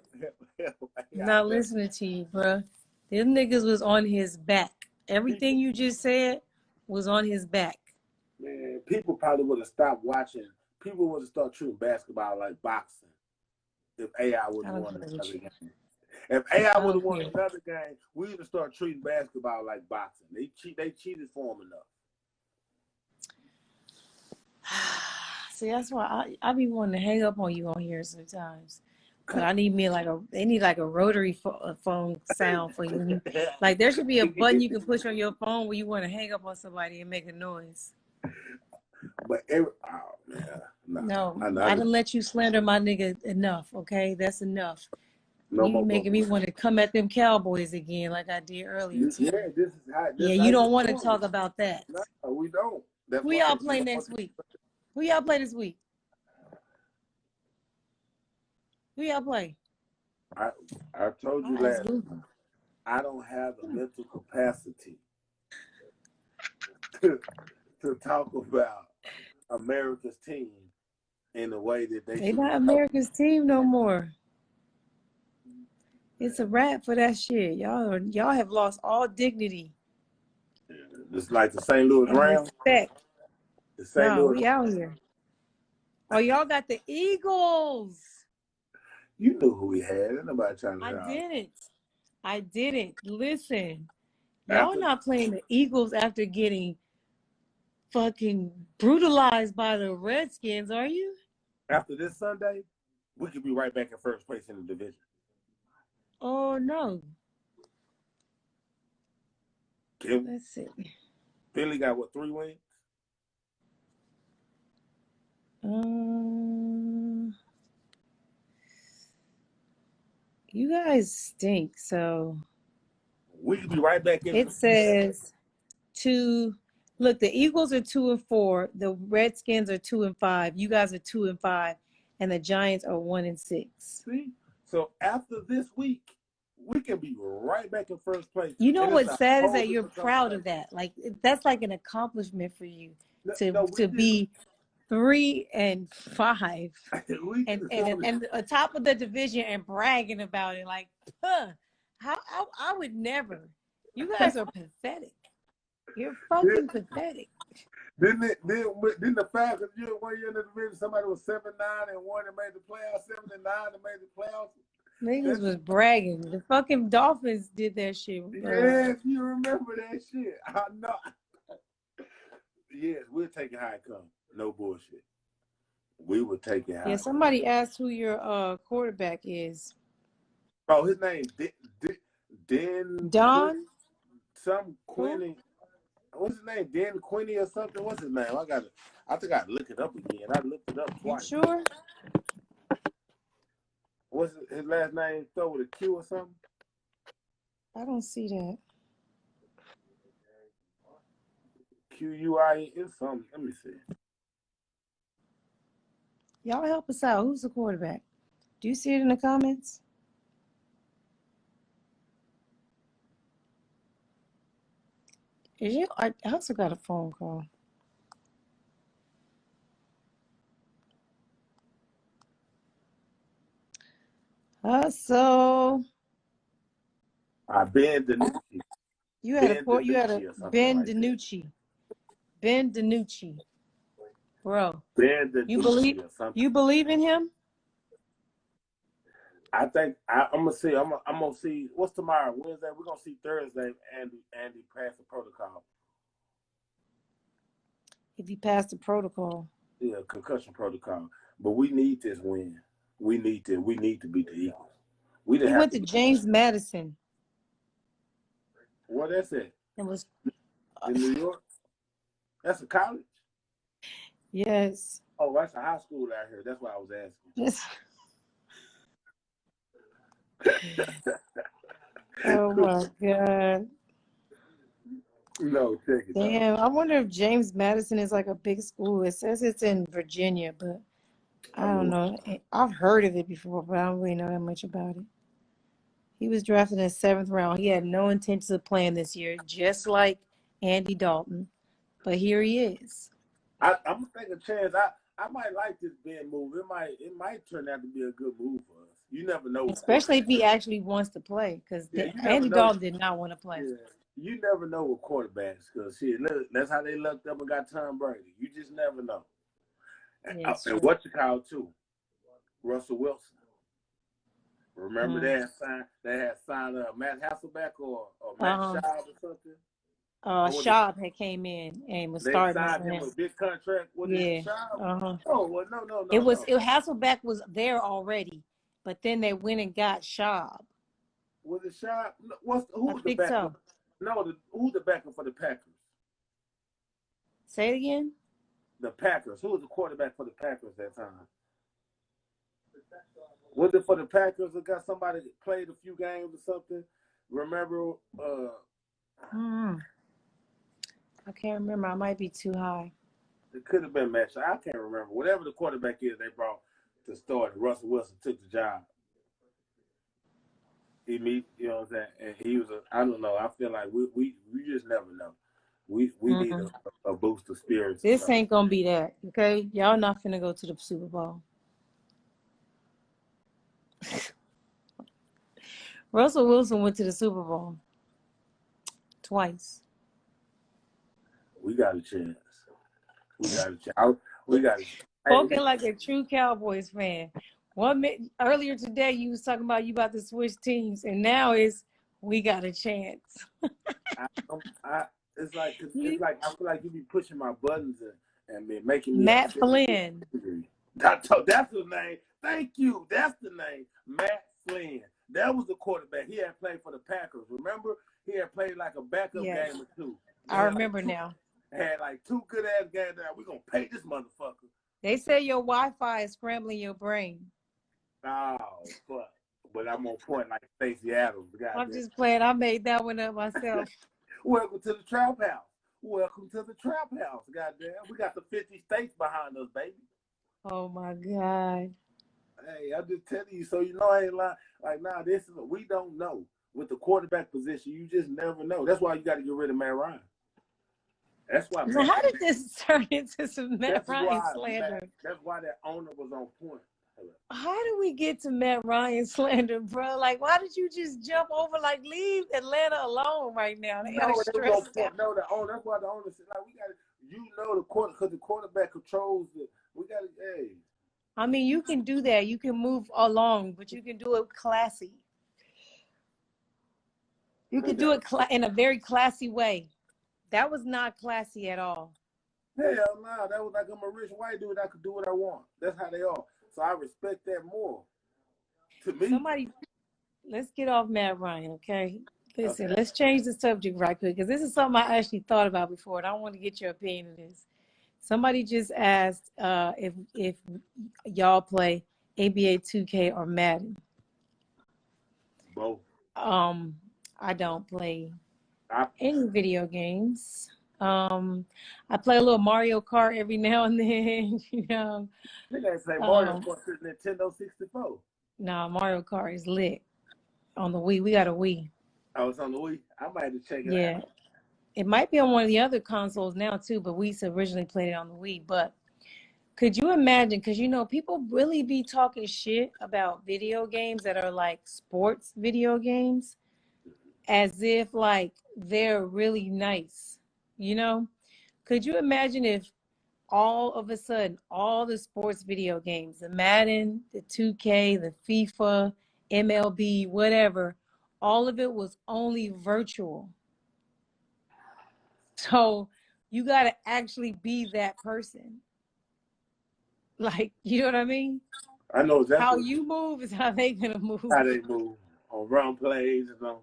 I'm not listening to you, bro. Them niggas was on his back. Everything you just said was on his back. Man, people probably would have stopped watching. People would have started treating basketball like boxing if AI would have won another game. If AI would have won another game, we would have started treating basketball like boxing. They cheated for him enough. See, that's why I be wanting to hang up on you on here sometimes. But I need they need like a rotary phone sound for you. Like there should be a button you can push on your phone where you want to hang up on somebody and make a noise. But no, I didn't let you slander my nigga enough. Okay, that's enough. No you making me want to come at them Cowboys again like I did earlier. You don't want to talk about that. No, we don't. Who y'all play next week? Who y'all play this week? Who y'all play? I told you last. I don't have the mental capacity to talk about America's team in the way that they not America's team no more. It's a wrap for that shit. Y'all have lost all dignity. It's like the St. Louis Rams. Respect. Louis. We out here. Oh, y'all got the Eagles. You knew who we had. Ain't nobody trying to I didn't. Listen. Y'all not playing the Eagles after getting fucking brutalized by the Redskins, are you? After this Sunday, we could be right back in first place in the division. Oh, no. Let's see. Philly got, 3 wins? You guys stink, so... We could be right back in. It says 2... Look, the Eagles are 2-4. The Redskins are 2-5. You guys are 2-5. And the Giants are 1-6. See? So after this week, we can be right back in first place. You know what's sad is that you're proud of that. Like that's like an accomplishment for you to be 3-5 and atop of the division and bragging about it. Like, how I would never. You guys are pathetic. You're fucking pathetic. Didn't the Falcons 1 year in the division? Somebody was 7-9 and won and made the playoffs. 7-9 and made the playoffs. Niggas was bragging. The fucking Dolphins did that shit. Yes, you remember that shit. I know. Yes, we'll take it how it comes. No bullshit. we would take it Yeah, out. somebody asked who your quarterback is. Oh, his name Den Don? some Who? Quinny. What's his name? Dan Quinny or something? What's his name? I think I look it up again. I looked it up You twice. sure? What's his last name? Start with a Q or something? I don't see that. QUI is something. Let me see. Y'all help us out. Who's the quarterback? Do you see it in the comments? I also got a phone call. So Ben DiNucci. you had Ben DiNucci or something Ben like that. DiNucci. Ben DiNucci. Bro. Ben DiNucci or something. You believe in him? I think I'm gonna see. I'm gonna see. What's tomorrow? Wednesday. We're gonna see Thursday. Andy pass the protocol. If he passed the protocol. Yeah, concussion protocol. But we need this win. We need to beat the Eagles. He went to James Madison. What that's it? It was in New York. That's a college. Yes. Oh, that's a high school out here. That's why I was asking. Oh my God. No, check it out. Damn, I wonder if James Madison is like a big school. It says it's in Virginia, but I don't know. I've heard of it before, but I don't really know that much about it. He was drafted in the 7th round. He had no intentions of playing this year, just like Andy Dalton. But here he is. I'm gonna take a chance. I might like this Ben move. It might turn out to be a good move for us. You never know. Especially if he actually wants to play, because Andy Dalton did not want to play. Yeah. You never know with quarterbacks, because that's how they lucked up and got Tom Brady. You just never know. Yeah, and what you call too, Russell Wilson. Remember they had signed Matt Hasselbeck or Matt Schaub or something. Schaub had came in and was starting. They signed him a big contract. Schaub? Oh well, no. Hasselbeck was there already, but then they went and got Schaub. Was it Schaub? Who's the backup? No, who's the backup for the Packers? Say it again. The Packers. Who was the quarterback for the Packers that time? Was it for the Packers? Or got somebody that played a few games or something? Remember? I can't remember. I might be too high. It could have been Matt. I can't remember. Whatever the quarterback is they brought to start, Russell Wilson took the job. You know what I'm saying? And he was I don't know. I feel like we just never know. We need a boost of spirits. This ain't gonna be that, okay? Y'all not finna go to the Super Bowl. Russell Wilson went to the Super Bowl twice. We got a chance. We got a chance. Spoken like a true Cowboys fan. Earlier today, you was talking about you about to switch teams, and now we got a chance. It's like I feel like you be pushing my buttons and making me Matt Flynn. That's the name. Thank you. That's the name. Matt Flynn. That was the quarterback. He had played for the Packers. Remember? He had played like a backup game or two. I remember now. Had like 2 good ass games. We're gonna pay this motherfucker. They say your Wi-Fi is scrambling your brain. Oh, fuck. But I'm on point like Stacey Adams. I'm just playing. I made that one up myself. Welcome to the Trap House. Welcome to the Trap House. Goddamn. We got the 50 states behind us, baby. Oh, my God. Hey, I'm just telling you. So, you know, I ain't lying. Like, this is we don't know. With the quarterback position, you just never know. That's why you got to get rid of Matt Ryan. That's why. So how did this turn into some Matt Ryan slander? That's why that owner was on point. How did we get to Matt Ryan slander, bro? Like, why did you just jump over? Like, leave Atlanta alone right now. They are stressed out. No, the owner. That's why the owner said, like, we got to, because the quarterback controls it. We got to, hey. I mean, you can do that. You can move along, but you can do it classy. You can do it in a very classy way. That was not classy at all. Hell no, that was like I'm a rich white dude. I could do what I want. That's how they are. So I respect that more. To me, Somebody, let's get off Matt Ryan, okay? Listen, okay. let's change the subject right quick because this is something I actually thought about before, and I want to get your opinion of this. Somebody just asked if y'all play NBA 2K or Madden. Both. I don't play I any video games. I play a little Mario Kart every now and then, you know. think I say Mario Um, Kart to Nintendo 64. nah, Mario Kart is lit on the Wii. We got a Wii. I was on the Wii. I might have to check it Yeah. out. It might be on one of the other consoles now too, but we originally played it on the Wii. But could you imagine? Because you know, people really be talking shit about video games that are like sports video games, as if like they're really nice. You know? Could you imagine if all of a sudden all the sports video games, the Madden, the 2K, the FIFA, MLB, whatever, all of it was only virtual? So you got to actually be that person. Like, you know what I mean? I know How exactly you move is how they gonna how move. they move on run plays and on.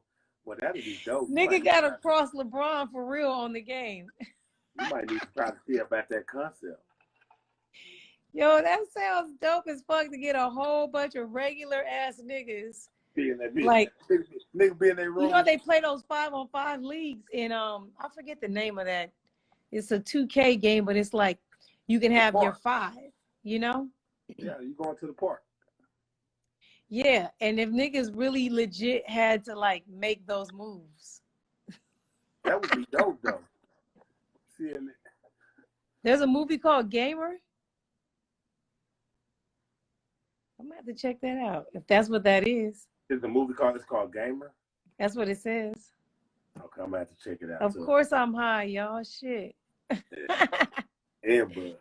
Well, that'd be dope. Nigga got to cross LeBron for real on the game. You might need to try to see about that concept. Yo, that sounds dope as fuck to get a whole bunch of regular ass niggas. Be in that bitch. Like, Nigga be in their you room. know, they play those 5-on-5 leagues in I forget the name of that. It's a 2K game, but it's like you can have your 5, you know? Yeah, you going to the park. Yeah, and if niggas really legit had to like make those moves. That would be dope though. Seeing it. There's a movie called Gamer. I'm gonna have to check that out if that's what that is. Is the movie called? It's called Gamer. That's what it says. Okay, I'm gonna have to check it out. Of course I'm high, y'all. Shit. Yeah, but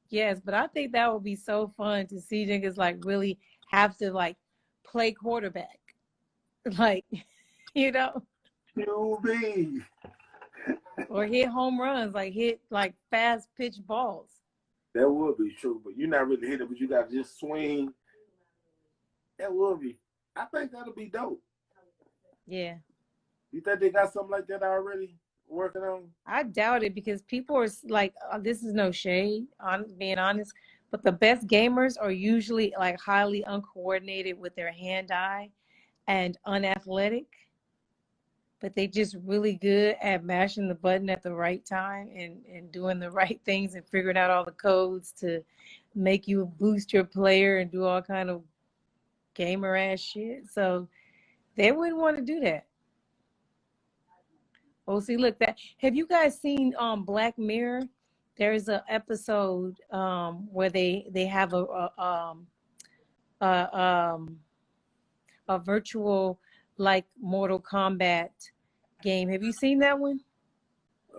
Yes, but I think that would be so fun to see niggas like really have to like play quarterback. Like, you know, QB. or hit home runs, like hit like fast pitch balls. That would be true, but you're not really hitting, but you got to just swing. That would be. I think that'll be dope. Yeah. You think they got something like that already working on? I doubt it because people are like, this is no shade, being honest, but the best gamers are usually like highly uncoordinated with their hand-eye and unathletic, but they just really good at mashing the button at the right time and doing the right things and figuring out all the codes to make you boost your player and do all kind of gamer ass shit. So they wouldn't want to do that. Oh, see, look, that have you guys seen Black Mirror? There's an episode where they have a virtual like Mortal Kombat game. Have you seen that one?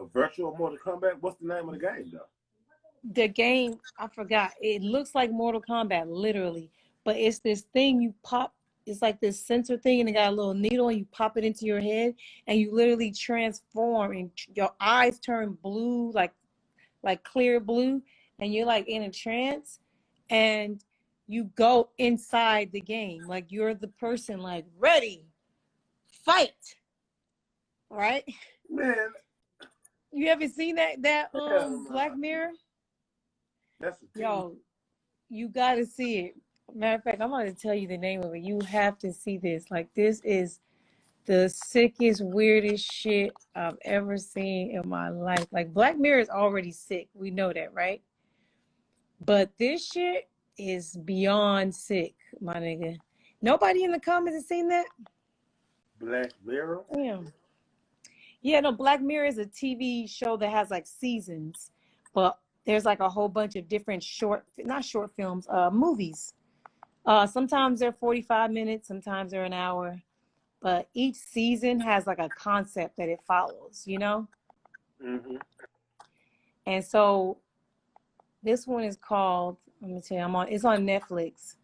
A virtual Mortal Kombat? What's the name of the game, though? The game, I forgot. It looks like Mortal Kombat, literally, but it's this thing you pop. It's like this sensor thing, and it got a little needle, and you pop it into your head, and you literally transform, and your eyes turn blue, like clear blue, and you're like in a trance, and you go inside the game, like you're the person, like ready, fight, right? Man, You haven't seen that Black Mirror? that's a Yo, you gotta see it. Matter of fact, I'm going to tell you the name of it. You have to see this. Like, this is the sickest, weirdest shit I've ever seen in my life. Like, Black Mirror is already sick. We know that, right? But this shit is beyond sick, my nigga. Nobody in the comments has seen that? Black Mirror? Yeah. Yeah, no, Black Mirror is a TV show that has, like, seasons. But there's, like, a whole bunch of different not short films, movies. Sometimes they're 45 minutes, sometimes they're an hour, but each season has like a concept that it follows, you know? Mm-hmm. And so this one is called, let me tell you, it's on Netflix.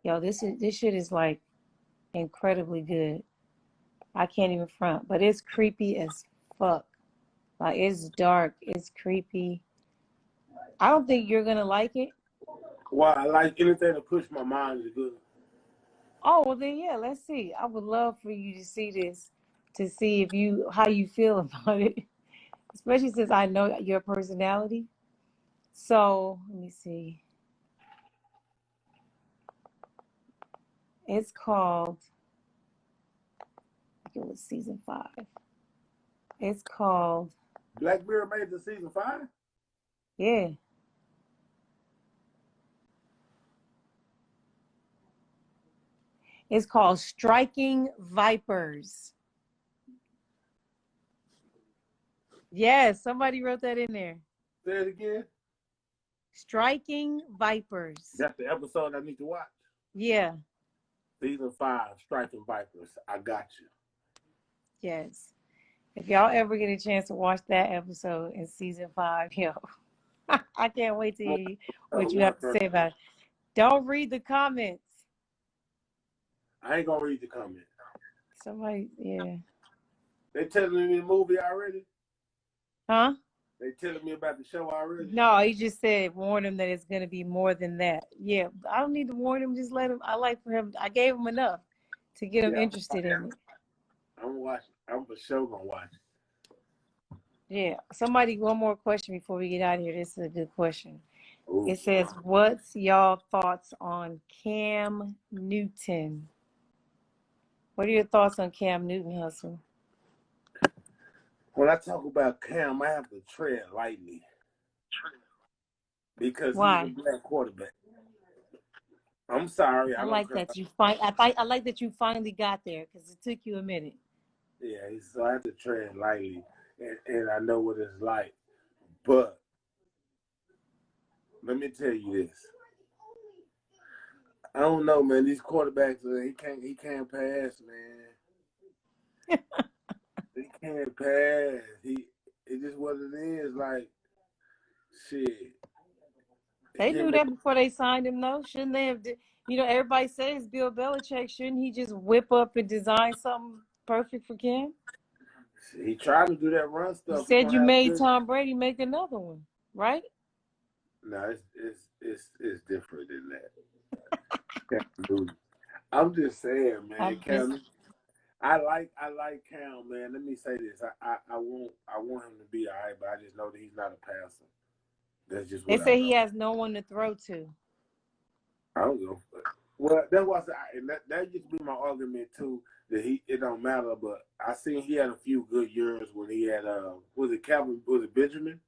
Yo, this shit is like incredibly good. I can't even front, but it's creepy as fuck. Like, it's dark, it's creepy. I don't think you're gonna like it. Well, I like anything to push my mind is good. Oh, well then, yeah, let's see. I would love for you to see this, to see if you how you feel about it, especially since I know your personality. So let me see. It's called. I think it was season 5. It's called. Black Mirror made it to season 5? Yeah. It's called Striking Vipers. Yes, somebody wrote that in there. Say it again. Striking Vipers. That's the episode I need to watch. Yeah. Season 5, Striking Vipers. I got you. Yes. If y'all ever get a chance to watch that episode in season 5, yo, I can't wait to hear what you have to say about it. Don't read the comments. I ain't gonna read the comment. Somebody, yeah. They telling me the movie already? Huh? They telling me about the show already? No, he just said warn him that it's going to be more than that. Yeah, I don't need to warn him. Just let him. I like for him. I gave him enough to get him interested in it. I'm watching. I'm for sure gonna watch it. Yeah. Somebody, one more question before we get out of here. This is a good question. Ooh. It says, what's y'all thoughts on Cam Newton? What are your thoughts on Cam Newton, Hustle? When I talk about Cam, I have to tread lightly because Why? he's a black quarterback. I'm sorry. I like that you I like that you finally got there because it took you a minute. Yeah, so I have to tread lightly, and I know what it's like. But let me tell you this. I don't know, man. These quarterbacks, he can't pass, man. He can't pass. It's just what it is. Like, shit. They knew that before they signed him, though. Shouldn't they have? Everybody says Bill Belichick. Shouldn't he just whip up and design something perfect for Cam? He tried to do that run stuff. You said you made Tom Brady make another one, right? No, it's different than that. I'm just saying, man. Cam, I like Cam, man. Let me say this. I want him to be all right, but I just know that he's not a passer. That's just what they say he has no one to throw to. I don't know. Well, that's why I said, and that used to be my argument too. That it don't matter, but I seen he had a few good years when he had was it Benjamin?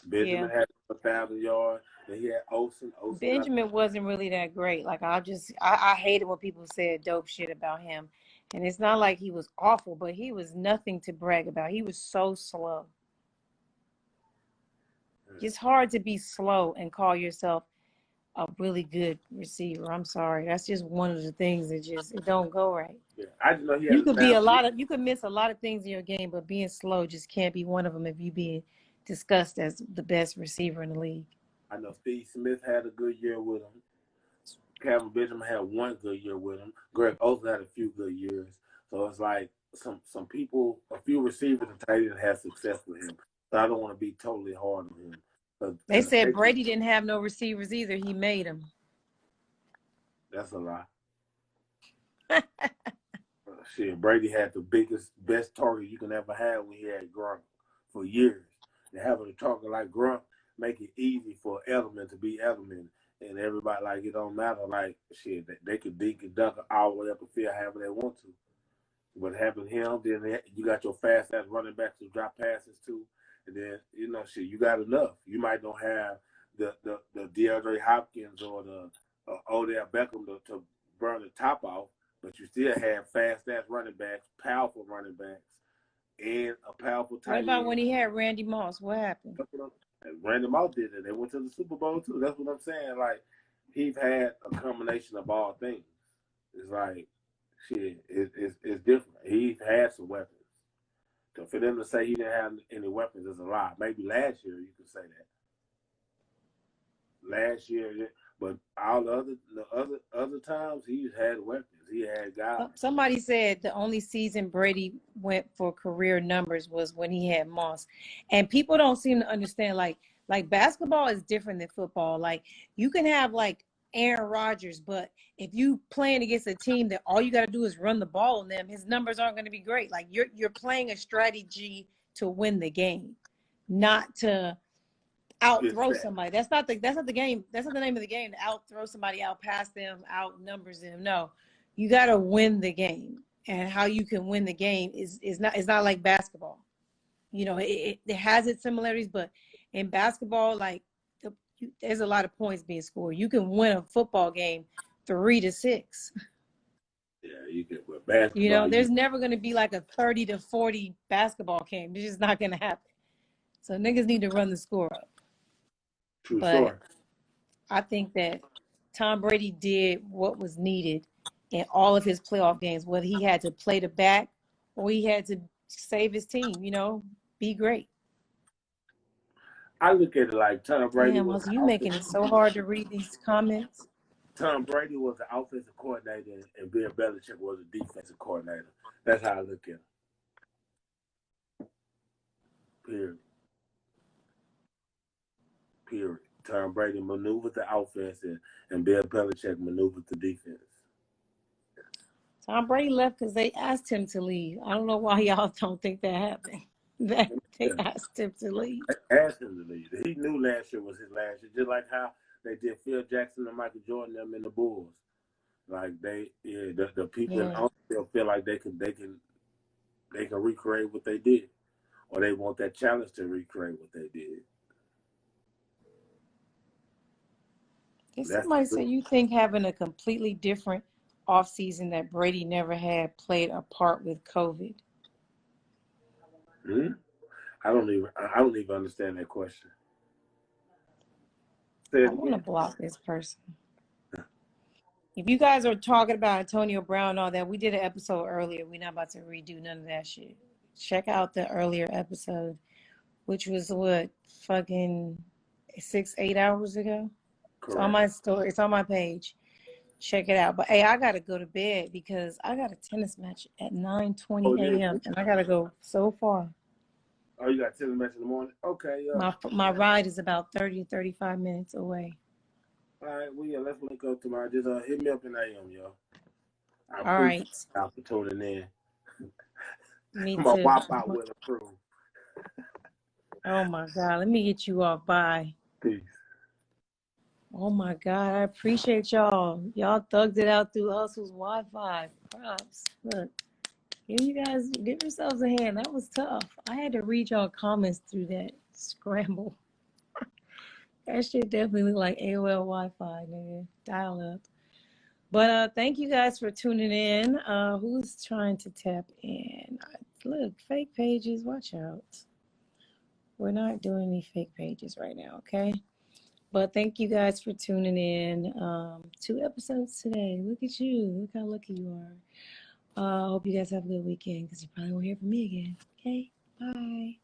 Benjamin had 1,000 yards. Then he had Olsen. Benjamin wasn't really that great. Like I hated when people said dope shit about him, and it's not like he was awful, but he was nothing to brag about. He was so slow. It's hard to be slow and call yourself a really good receiver. I'm sorry. That's just one of the things that it don't go right. Yeah, I just know you could miss a lot of things in your game, but being slow just can't be one of them if you being discussed as the best receiver in the league. I know Steve Smith had a good year with him. Calvin Benjamin had one good year with him. Greg Olsen had a few good years. So it's like some people, a few receivers and tight ends had success with him. So I don't want to be totally hard on him. They said Brady didn't have no receivers either. He made them. That's a lie. Shit, Brady had the best target you can ever have when he had Gronk for years. And having a target like Gronk make it easy for Edelman to be Edelman. And everybody, like, it don't matter. Like, shit, they could dink and dunk all the way up the field however they want to. What happened to him, then you got your fast-ass running backs who drop passes too. And then, shit, you got enough. You might not have the DeAndre Hopkins or the Odell Beckham to burn the top off, but you still have fast-ass running backs, powerful running backs, and a powerful tight end. What about when he had Randy Moss? What happened? Randy Moss did it. They went to the Super Bowl too. That's what I'm saying. Like, he's had a combination of all things. It's like, shit, it's different. He's had some weapons. So for them to say he didn't have any weapons is a lie. Maybe last year you could say that. Last year, But all the other times, he's had weapons. He had guys. Somebody said the only season Brady went for career numbers was when he had Moss, and people don't seem to understand. Like basketball is different than football. Like you can have like Aaron Rodgers, but if you playing against a team that all you got to do is run the ball on them, his numbers aren't going to be great. Like you're playing a strategy to win the game, not to outthrow somebody. That's not the game. That's not the name of the game. To outthrow somebody, outpass them, outnumbers them. No, you got to win the game. And how you can win the game is not like basketball. You know, it has its similarities, but in basketball, like there's a lot of points being scored. You can win a football game 3-6. Yeah, you can. With basketball, you know, there's never going to be like a 30-40 basketball game. It's just not going to happen. So niggas need to run the score up. True But story. I think that Tom Brady did what was needed in all of his playoff games, whether he had to play the back or he had to save his team, you know, be great. I look at it like Tom Brady. Damn, was you making it so hard to read these comments? Tom Brady was the offensive coordinator and Bill Belichick was the defensive coordinator. That's how I look at it. Period. Tom Brady maneuvered the offense and Bill Belichick maneuvered the defense. Tom Brady left because they asked him to leave. I don't know why y'all don't think that happened. That they asked him to leave. They asked him to leave. He knew last year was his last year, just like how they did Phil Jackson and Michael Jordan them in the Bulls. Like the people in the feel like they can recreate what they did, or they want that challenge to recreate what they did. Did somebody say you think having a completely different offseason that Brady never had played a part with COVID? I don't even understand that question. I want to block this person. If you guys are talking about Antonio Brown and all that, we did an episode earlier. We're not about to redo none of that shit. Check out the earlier episode, which was what, fucking 6-8 hours ago? Correct. It's on my story. It's on my page. Check it out. But hey, I gotta go to bed because I got a tennis match at 9:20 a.m. and I gotta go so far. Oh, you got tennis match in the morning? Okay. My ride is about 30-35 minutes away. All right, well, yeah, let's link up tomorrow. Just hit me up in AM, yo. All right. Thanks for tuning in. Me My too. Wi-Fi will approve. Oh my God, let me get you off. Bye. Peace. Oh my God, I appreciate y'all. Y'all thugged it out through Hustle's Wi-Fi. Props. Look, give yourselves a hand. That was tough. I had to read y'all comments through that scramble. That shit definitely looked like AOL Wi-Fi, nigga. Dial up. But thank you guys for tuning in. Who's trying to tap in? Look, fake pages. Watch out. We're not doing any fake pages right now, okay? But thank you guys for tuning in. 2 episodes today. Look at you. Look how lucky you are. I hope you guys have a good weekend because you probably won't hear from me again. Okay? Bye.